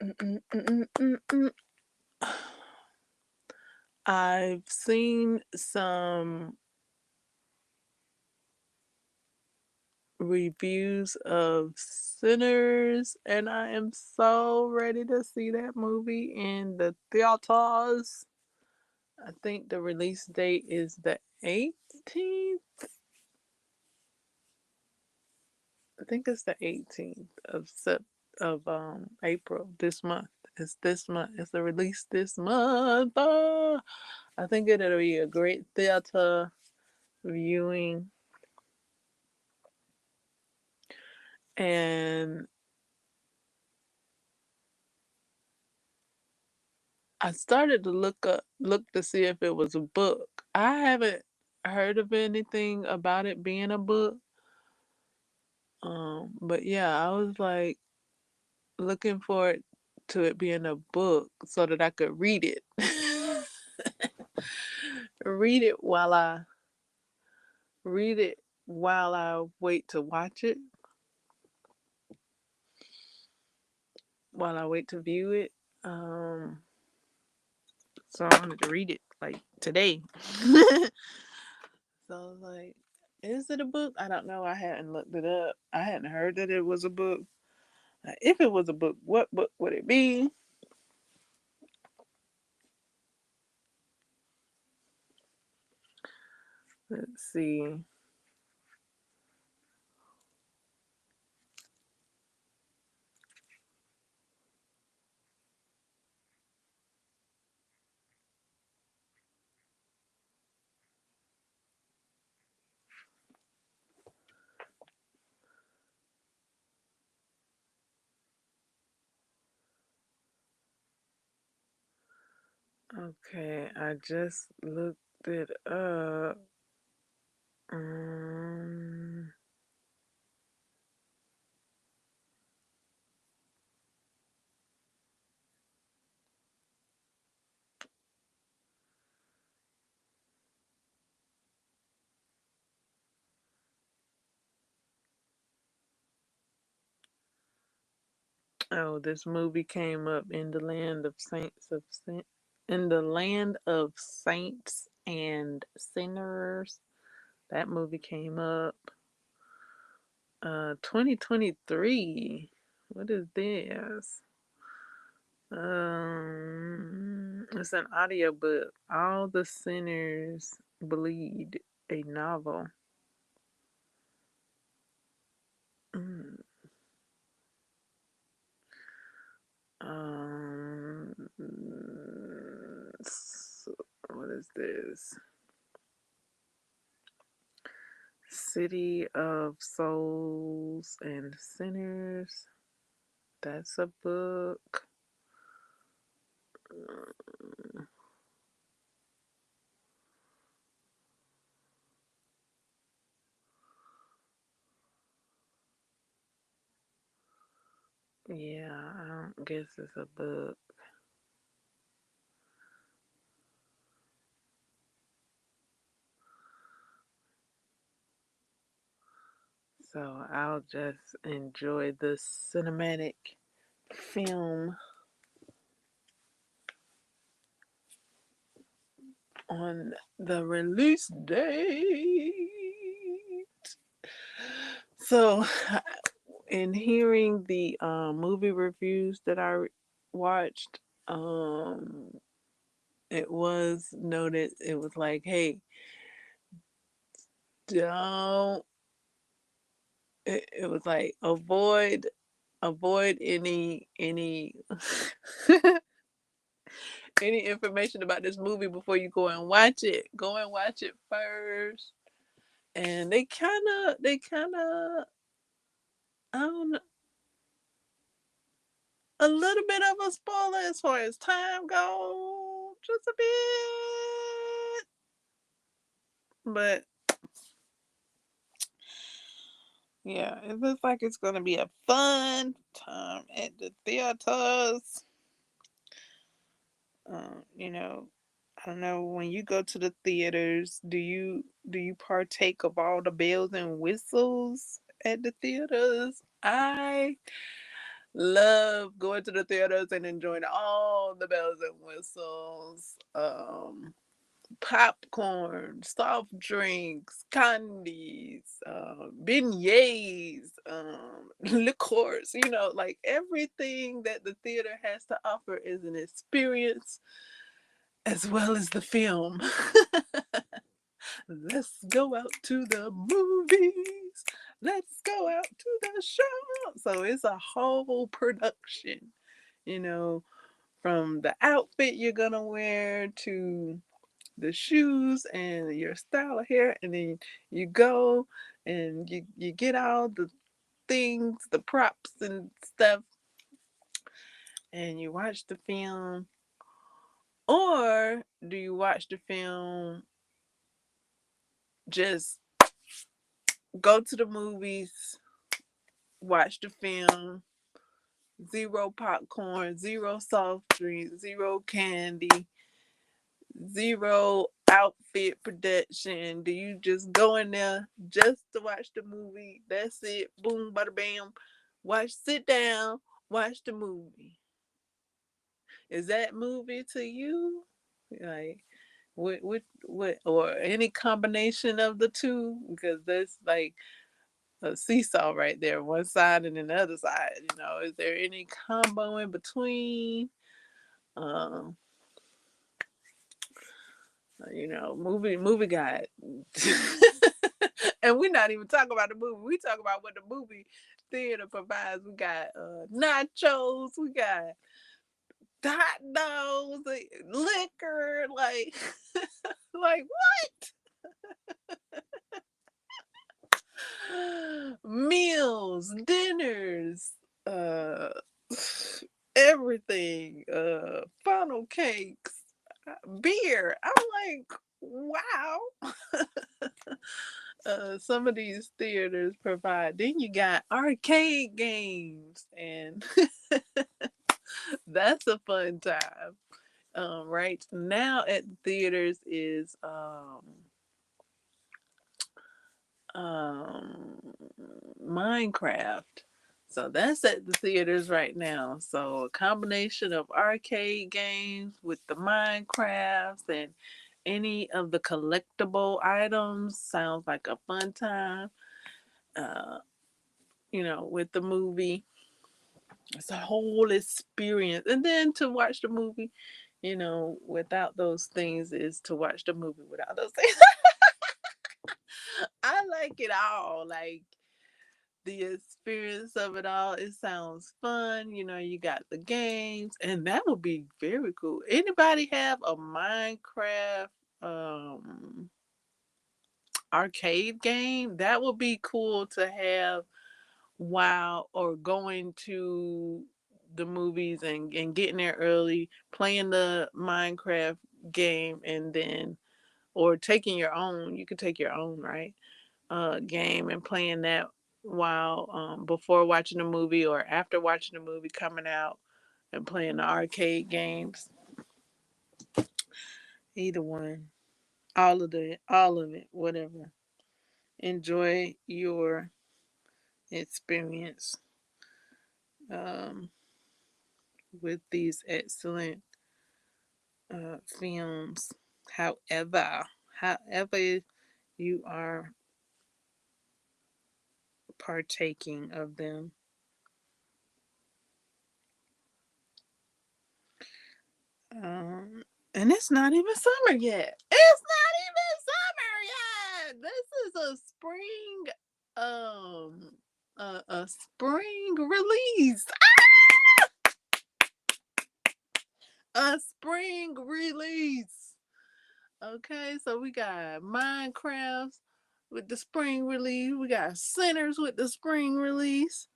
Mm-mm-mm-mm-mm. I've seen some reviews of Sinners, and I am so ready to see that movie in the theaters. I think the release date is the 18th. I think it's the 18th of April this month. It's this month. It's the release this month. I think it'll be a great theater viewing. And I started to look to see if it was a book. I haven't heard of anything about it being a book. But yeah, I was like looking forward to it being a book so that I could read it. read it while I read it while I wait to watch it, while I wait to view it. Um, so I wanted to read it like today. So I was like, is it a book? I don't know. I hadn't looked it up. I hadn't heard that it was a book. If it was a book, what book would it be? Let's see. Okay, I just looked it up. Um, oh, this movie came up in the land of in the land of saints and sinners. That movie came up 2023. What is this? It's an audiobook. All the Sinners Bleed, a novel. Mm, Um, what is this? City of Souls and Sinners. That's a book. Yeah, I don't guess it's a book. So I'll just enjoy the cinematic film on the release date. So, in hearing the movie reviews that I watched, it was noted. It was like, hey, don't it was like avoid any any information about this movie before you go and watch it. Go and watch it first. And they kind of I don't know, a little bit of a spoiler as far as time goes, just a bit. But yeah, it looks like it's gonna be a fun time at the theaters. You know, I don't know, when you go to the theaters, do you partake of all the bells and whistles at the theaters? I love going to the theaters and enjoying all the bells and whistles. Popcorn, soft drinks, candies, beignets, liqueurs, like everything that the theater has to offer is an experience as well as the film. Let's go out to the movies. Let's go out to the show. So it's a whole production, you know, from the outfit you're going to wear to the shoes and your style of hair. And then you go and you get all the things, the props and stuff, and you watch the film. Or do you watch the film, just go to the movies, watch the film, zero popcorn, zero soft drinks, zero candy, zero outfit production? Do you just go in there just to watch the movie? That's it. Boom, bada bam. Sit down, watch the movie. Is that movie to you? Like, or any combination of the two? Because that's like a seesaw right there, one side and then the other side. Is there any combo in between? Um, movie guide. And we're not even talking about the movie. We talk about what the movie theater provides. We got nachos, we got hot dogs, liquor, like like what? Meals, dinners, uh everything, funnel cakes, beer. I'm like, wow. Some of these theaters provide. Then you got arcade games, and that's a fun time. Right now at the theaters is um, Minecraft. So that's at the theaters right now. So a combination of arcade games with the Minecrafts and any of the collectible items sounds like a fun time. Uh, with the movie, it's a whole experience. And then to watch the movie, without those things, is to watch the movie without those things. I like it all. Like the experience of it all. It sounds fun. You got the games, and that would be very cool. Anybody have a Minecraft um arcade game? That would be cool to have while or going to the movies and getting there early, playing the Minecraft game, and then or taking your own. You could take your own, right? Game and playing that while before watching the movie or after watching the movie coming out, and playing the arcade games. Either one, all of it, whatever. Enjoy your experience um, with these excellent films. However, you are partaking of them. And it's not even summer yet. It's not even summer yet. This is a spring. Um, a spring release. A spring release. Okay, so we got Minecraft with the spring release. We got Sinners with the spring release.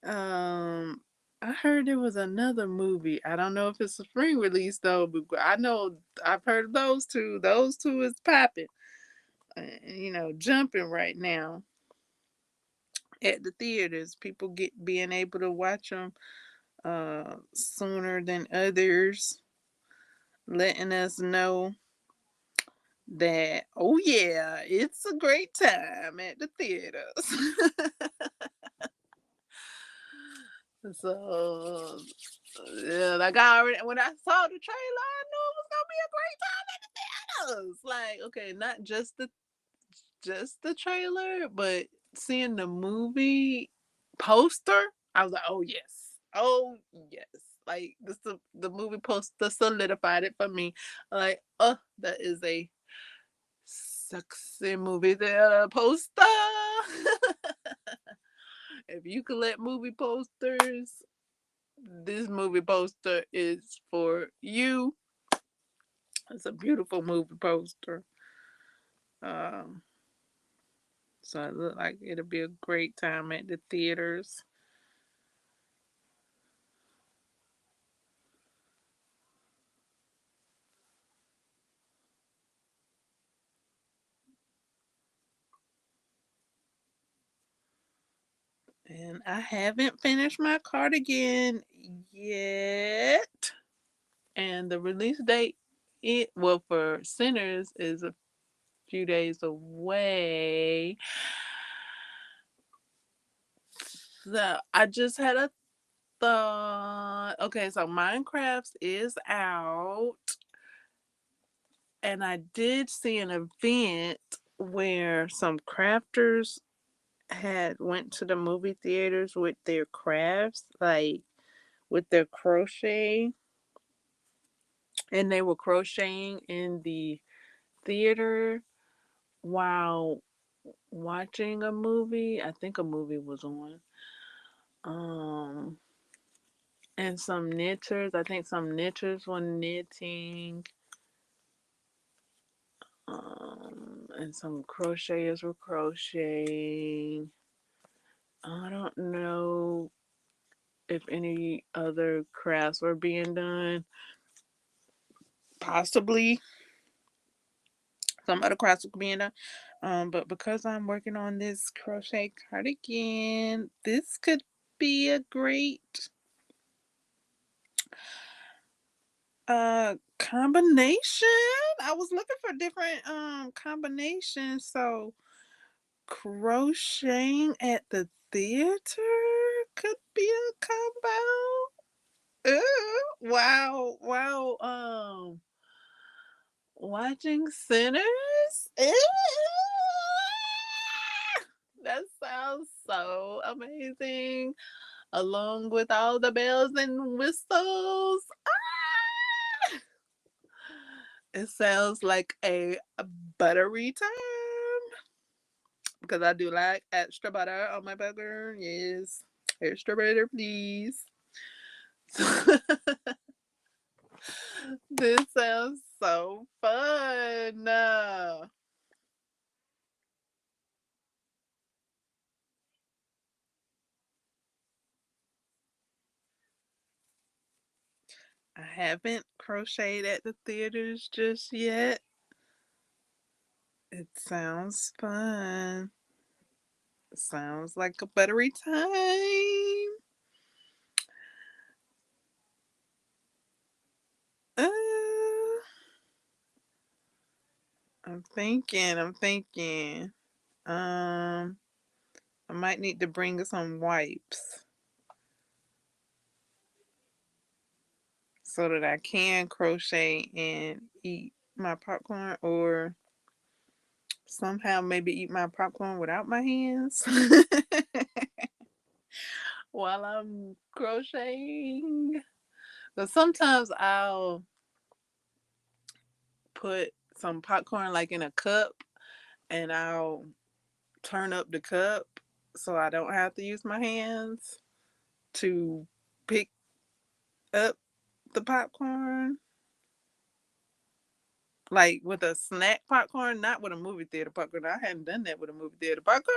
Um, I heard there was another movie. I don't know if it's a spring release though, but I know I've heard of those two. Those two is popping. Jumping right now at the theaters. People get being able to watch them sooner than others, letting us know that, oh yeah, it's a great time at the theaters. So yeah, like I already, when I saw the trailer, I knew it was gonna be a great time at the theaters. Like, okay, not just the trailer, but seeing the movie poster, I was like, oh yes, oh yes. Like the movie poster solidified it for me. Like, oh, that is a sexy movie theater poster. If you collect movie posters, this movie poster is for you. It's a beautiful movie poster. Um, so it looked like it'll be a great time at the theaters. And I haven't finished my cardigan yet. And the release date, for Sinners, is a few days away. So I just had a thought. Okay, so Minecraft is out, and I did see an event where some crafters had went to the movie theaters with their crafts, like with their crochet, and they were crocheting in the theater while watching a movie. I think a movie was on. Um, and some knitters, I think some knitters were knitting. And some crocheters were crocheting. I don't know if any other crafts were being done. Possibly some other crafts were being done. But because I'm working on this crochet cardigan, this could be a great combination. I was looking for different combinations. So crocheting at the theater could be a combo. Ooh, wow, wow. Watching Sinners. Ooh, that sounds so amazing. Along with all the bells and whistles. It sounds like a buttery time because I do like extra butter on my burger. Yes, extra butter, please. This sounds so fun. I haven't crocheted at the theaters just yet. It sounds fun. Sounds like a buttery time. Uh, I'm thinking. Um, I might need to bring some wipes so that I can crochet and eat my popcorn, or somehow maybe eat my popcorn without my hands while I'm crocheting. But sometimes I'll put some popcorn like in a cup and I'll turn up the cup so I don't have to use my hands to pick up the popcorn. Like with a snack popcorn, not with a movie theater popcorn. I hadn't done that with a movie theater popcorn.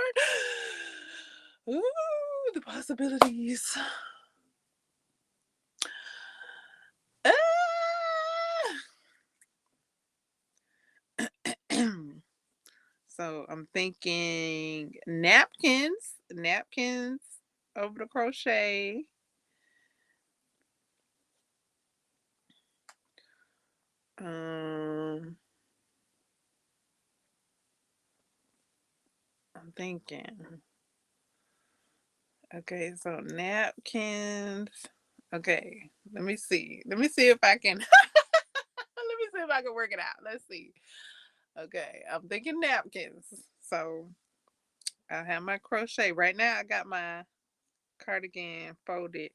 Ooh, the possibilities. Ah! So I'm thinking napkins over the crochet. Um, I'm thinking. Okay, so napkins. Okay, let me see. Let me see if I can. Let me see if I can work it out. Let's see. Okay, I'm thinking napkins. So I have my crochet. Right now, I got my cardigan folded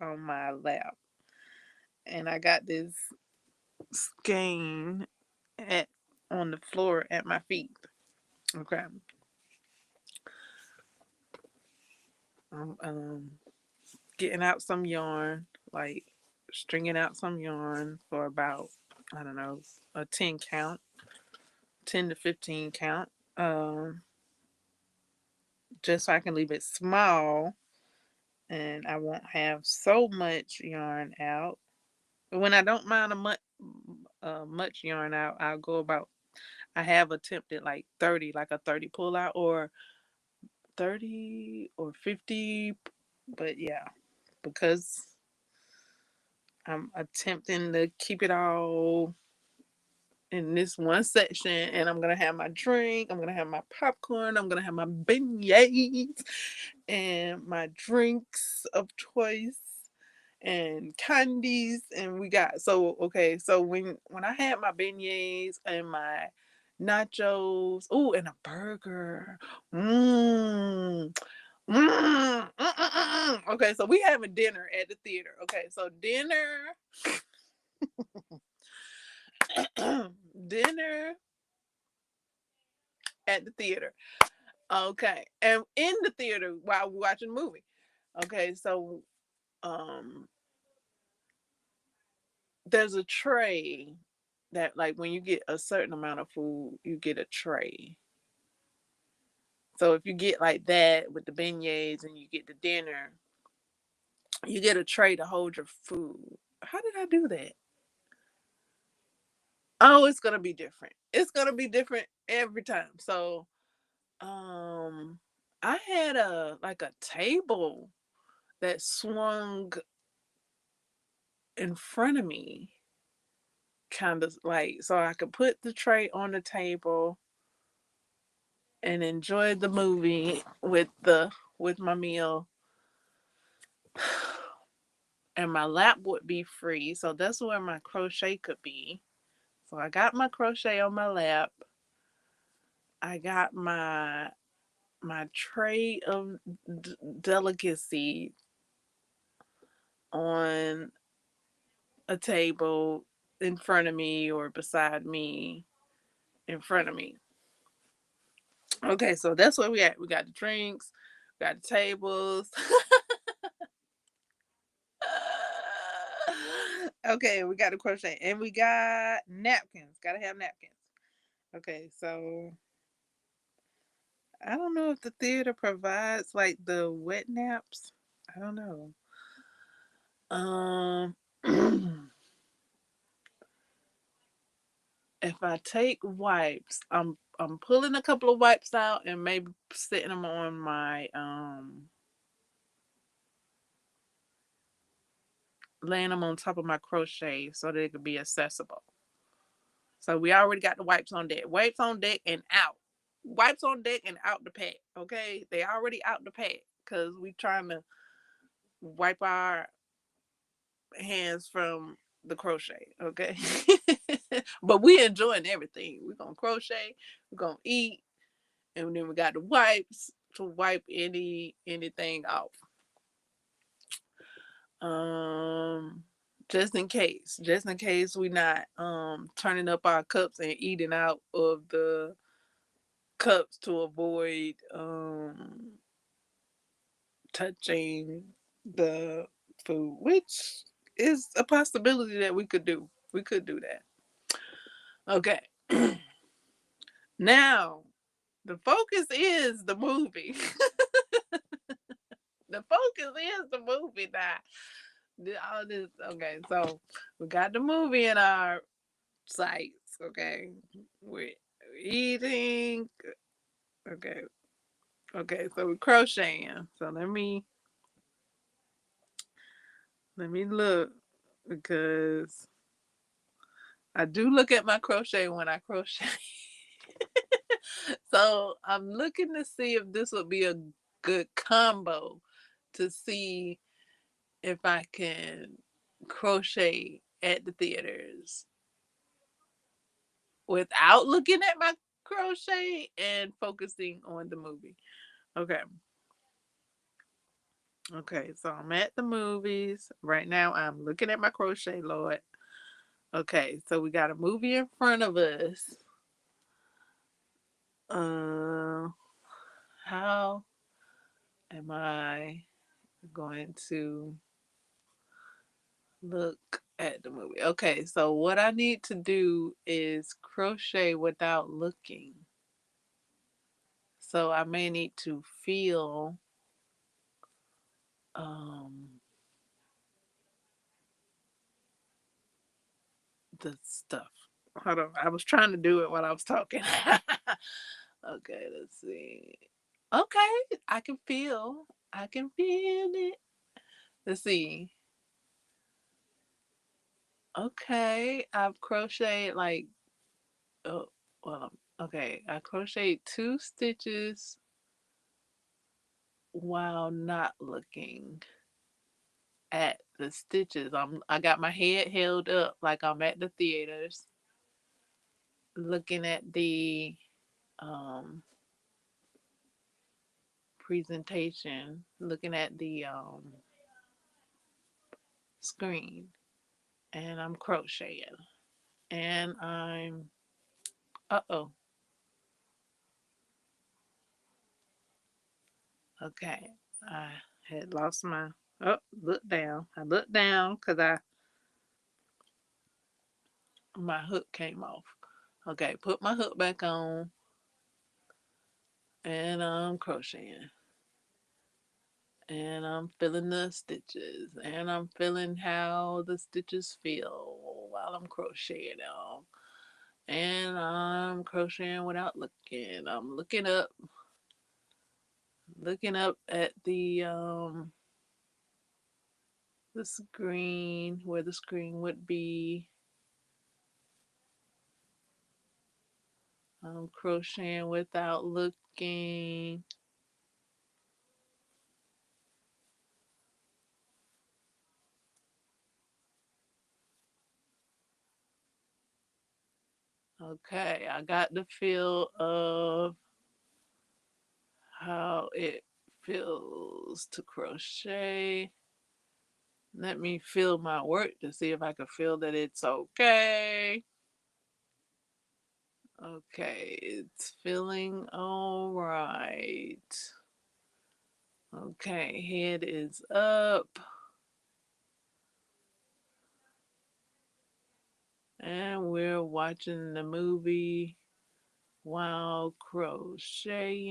on my lap. And I got this skein at on the floor at my feet. Okay. I'm getting out some yarn, like stringing out some yarn for about, I don't know, a 10 count, 10 to 15 count. Um, just so I can leave it small and I won't have so much yarn out. When I don't mind much yarn out, I'll go about. I have attempted like 30, like a 30 pull out, or 30 or 50, but yeah, because I'm attempting to keep it all in this one section, and I'm gonna have my drink, I'm gonna have my popcorn, I'm gonna have my beignets and my drinks of choice and candies. And we got, so okay, so when I had my beignets and my nachos, ooh, and a burger, mmm, okay, so we having dinner at the theater. Okay, so dinner dinner at the theater. Okay, and in the theater while we're watching the movie. Okay, so um there's a tray that, like, when you get a certain amount of food, you get a tray. So if you get like that with the beignets and you get the dinner, you get a tray to hold your food. How did I do that? Oh, it's gonna be different. It's gonna be different every time. So, um, I had a like a table that swung in front of me, kind of like, so I could put the tray on the table and enjoy the movie with my meal, and my lap would be free. So that's where my crochet could be. So I got my crochet on my lap. I got my tray of delicacy on a table in front of me or beside me, in front of me. Okay, so that's where we at. We got the drinks, we got the tables. Okay, we got a crochet and we got napkins. Gotta have napkins. Okay, so I don't know if the theater provides like the wet naps. I don't know. Um, if I take wipes, I'm pulling a couple of wipes out and maybe setting them on my laying them on top of my crochet so they could be accessible. So we already got the wipes on deck. Wipes on deck and out. Wipes on deck and out the pack. Okay, they already out the pack because we trying to wipe our hands from the crochet. Okay, but we enjoying everything. We're gonna crochet. We're gonna eat, and then we got the wipes to wipe anything off. Um, just in case we not turning up our cups and eating out of cups to avoid touching the food, which is a possibility that we could do. We could do that. Okay. Now, the focus is the movie. The focus is the movie now. All this, okay, so we got the movie in our sights, okay? We're eating, okay, okay, so we're crocheting. So let me look because I do look at my crochet when I crochet. So I'm looking to see if this would be a good combo to see if I can crochet at the theaters without looking at my crochet and focusing on the movie. Okay. Okay, so I'm at the movies. Right now I'm looking at my crochet, Lord. Okay, so we got a movie in front of us. Uh how am I going to look at the movie? Okay, so what I need to do is crochet without looking. So I may need to feel um the stuff. Hold on. I was trying to do it while I was talking. Okay, let's see. Okay, I can feel. I can feel it. Let's see. Okay, I've crocheted like oh well okay. I crocheted 2 stitches while not looking at the stitches. I got my head held up like I'm at the theaters looking at the um presentation, looking at the screen, and I'm crocheting. And I'm oh okay. I had lost my look down. I looked down because I my hook came off. Okay, put my hook back on and I'm crocheting. And I'm feeling the stitches and I'm feeling how the stitches feel while I'm crocheting them. And I'm crocheting without looking. I'm looking up at the screen where the screen would be. I'm crocheting without looking. Okay, I got the feel of how it feels to crochet. Let me feel my work to see if I can feel that it's okay. Okay, it's feeling all right. Okay, head is up. And we're watching the movie while crocheting.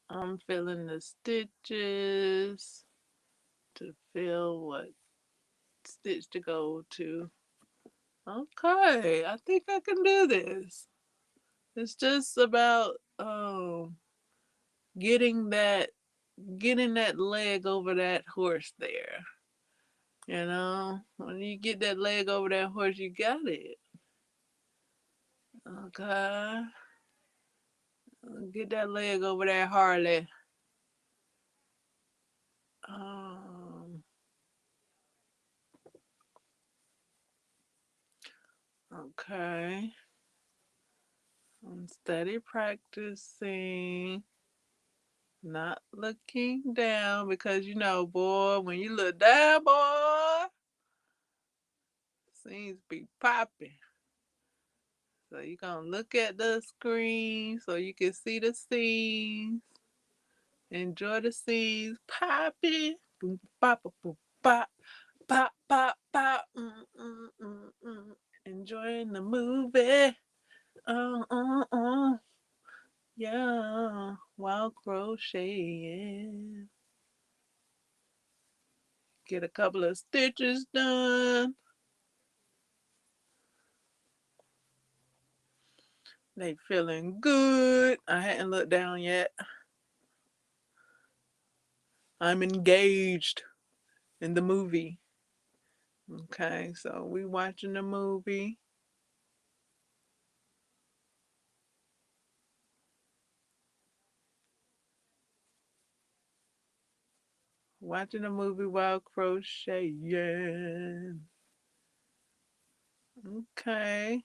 I'm feeling the stitches to feel what stitch to go to. Okay, I think I can do this. It's just about getting that getting that leg over that horse there. You know, when you get that leg over that horse, you got it. Okay, get that leg over that Harley. Um, okay, I'm steady practicing, not looking down because you know, boy, when you look down, boy, seems be popping. So you're going to look at the screen so you can see the scenes. Enjoy the scenes. Pop it. Boom, pop, boom, pop. Pop, pop, pop. Enjoying the movie. Uh, uh, uh. Yeah. While crocheting. Get a couple of stitches done. They feeling good. I hadn't looked down yet. I'm engaged in the movie. Okay, so we watching the movie. Watching the movie while crocheting. Okay.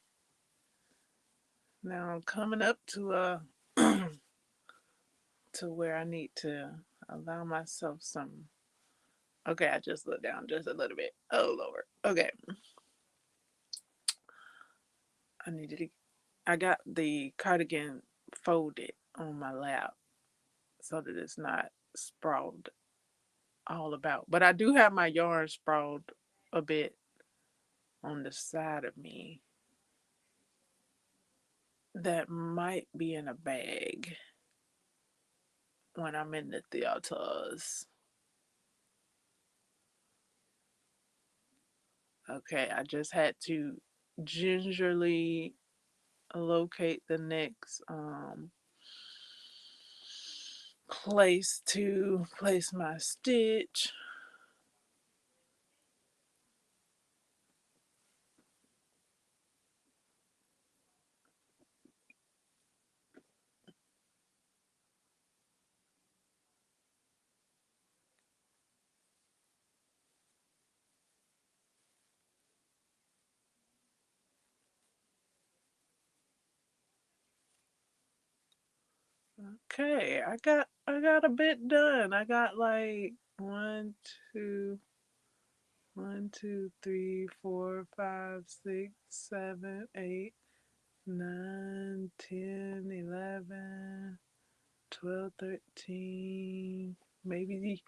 Now I'm coming up to to where I need to allow myself some. Okay, I just looked down just a little bit. Oh Lord. Okay. I needed to I got the cardigan folded on my lap so that it's not sprawled all about. But I do have my yarn sprawled a bit on the side of me that might be in a bag when I'm in the theaters. Okay, I just had to gingerly locate the next place to place my stitch. Okay, I got a bit done. I got like two, 1, 2, 3, 4, 5, 6, 7, 8, 9, 10, 11, 12, 13, maybe,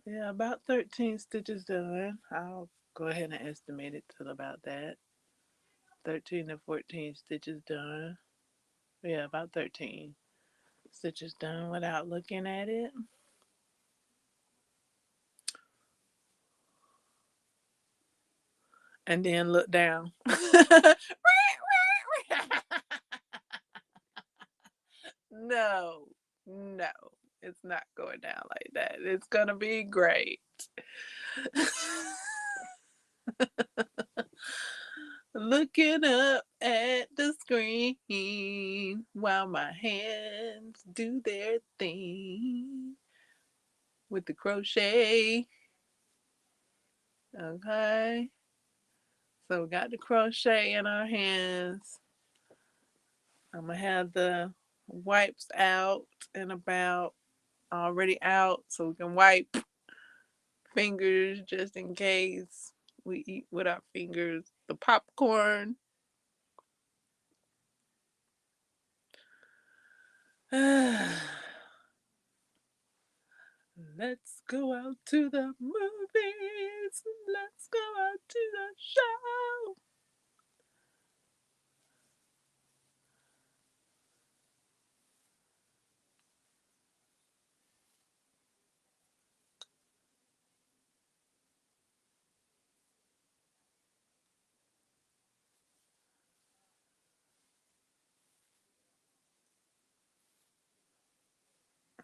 yeah, about 13 stitches done. I'll go ahead and estimate it till about that. 13 to 14 stitches done. Yeah, about 13 stitches done without looking at it. And then look down. No, no, it's not going down like that. It's gonna be great. Looking up at the screen while my hands do their thing with the crochet. Okay. So we got the crochet in our hands. I'm gonna have the wipes out and about already out so we can wipe fingers just in case we eat with our fingers. The popcorn. Let's go out to the movies. Let's go out to the show.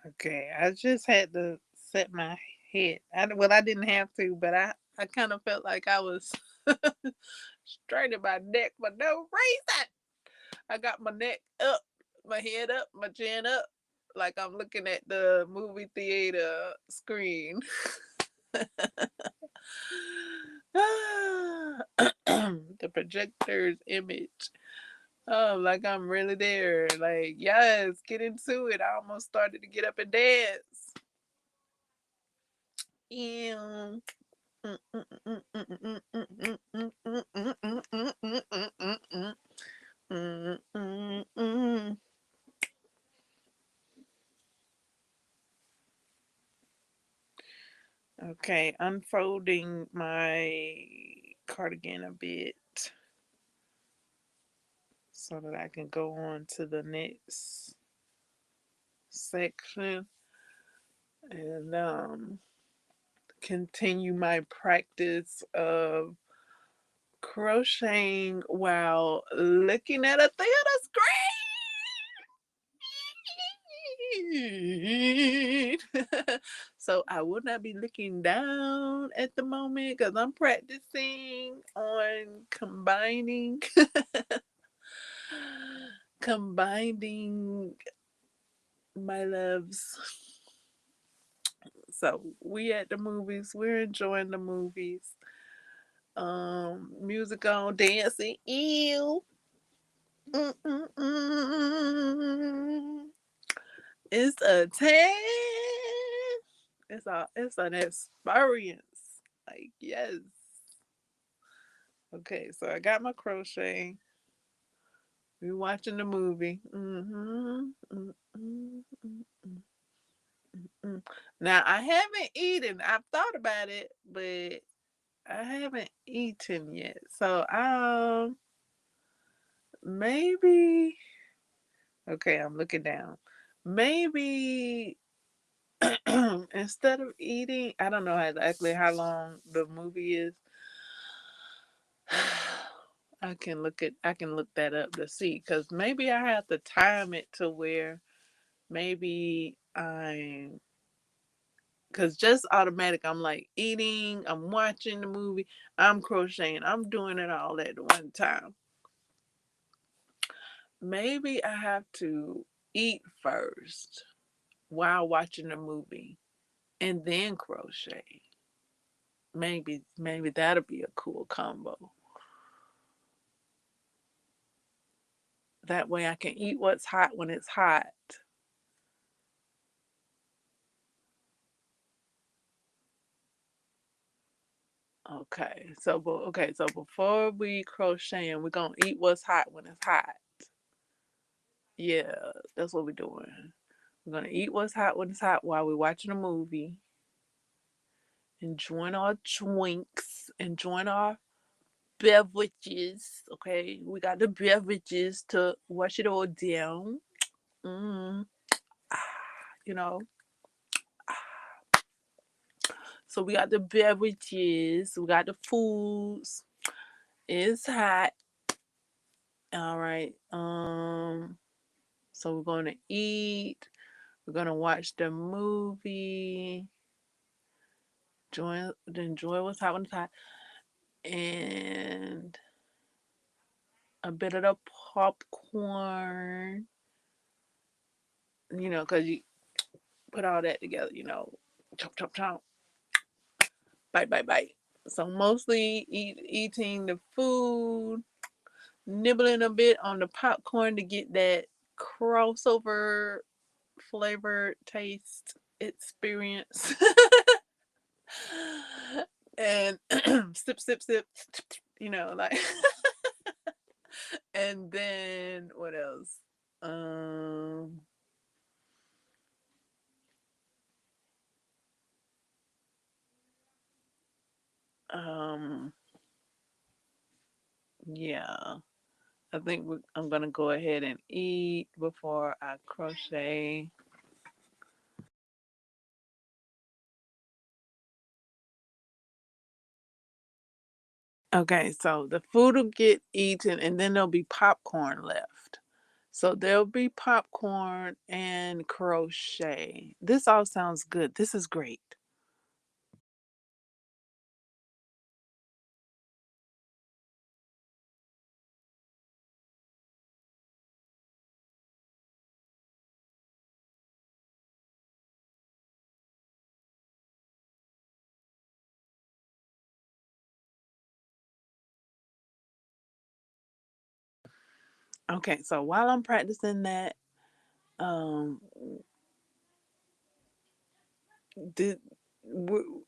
Okay, I just had to set my head. I didn't have to, but I kind of felt like I was straining my neck for no reason. I got my neck up, my head up, my chin up, like I'm looking at the movie theater screen. The projector's image. Oh, like I'm really there. Like, yes, get into it. I almost started to get up and dance. Ew. Okay, unfolding my cardigan a bit so that I can go on to the next section and continue my practice of crocheting while looking at a theater screen. So I will not be looking down at the moment because I'm practicing on combining my loves. So we at the movies, we're enjoying the movies. Music on, dancing, ew. Mm-mm-mm. It's a 10. It's an experience. Like, yes. Okay, so I got my crochet. We watching the movie. Now I haven't eaten. I've thought about it, but I haven't eaten yet. So maybe okay, I'm looking down. Maybe instead of eating, I don't know exactly how long the movie is. I can look that up to see because maybe I have to time it to where maybe I'm because just automatic I'm like eating, I'm watching the movie, I'm crocheting, I'm doing it all at one time. Maybe I have to eat first while watching the movie and then crochet. Maybe that'll be a cool combo. That way I can eat what's hot when it's hot. So before we crochet, we're gonna eat what's hot when it's hot. Yeah, that's what we're doing. We're gonna eat what's hot when it's hot while we're watching a movie, enjoying our drinks, enjoying our beverages. Okay, we got the beverages to wash it all down. Mm. You know, so we got the beverages, we got the foods. It's hot. All right. So we're gonna eat. We're gonna watch the movie. Enjoy what's hot when it's hot, and a bit of the popcorn. Because you put all that together. Chop chop chop, bite bite bite. So mostly eating the food, nibbling a bit on the popcorn to get that crossover flavor taste experience. And sip sip sip, like. And then what else? Um um yeah. I think I'm gonna go ahead and eat before I crochet. Okay, so the food will get eaten and then there'll be popcorn left. So there'll be popcorn and crochet. This all sounds good. This is great. Okay, so while I'm practicing that, um, did w-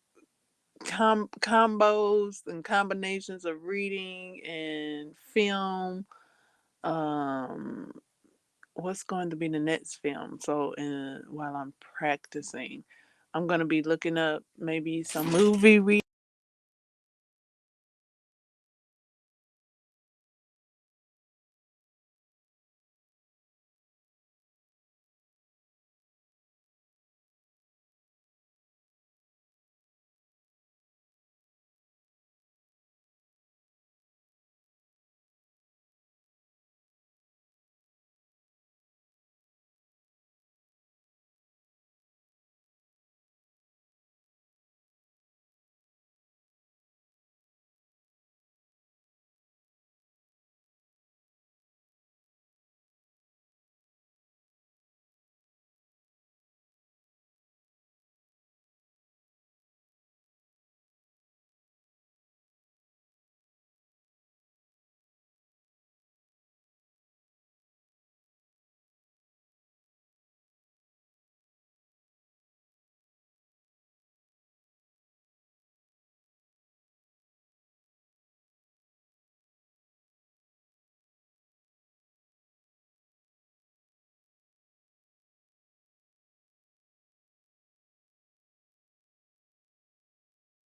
combos and combinations of reading and film. Um, what's going to be the next film? So, while I'm practicing, I'm gonna be looking up maybe some movie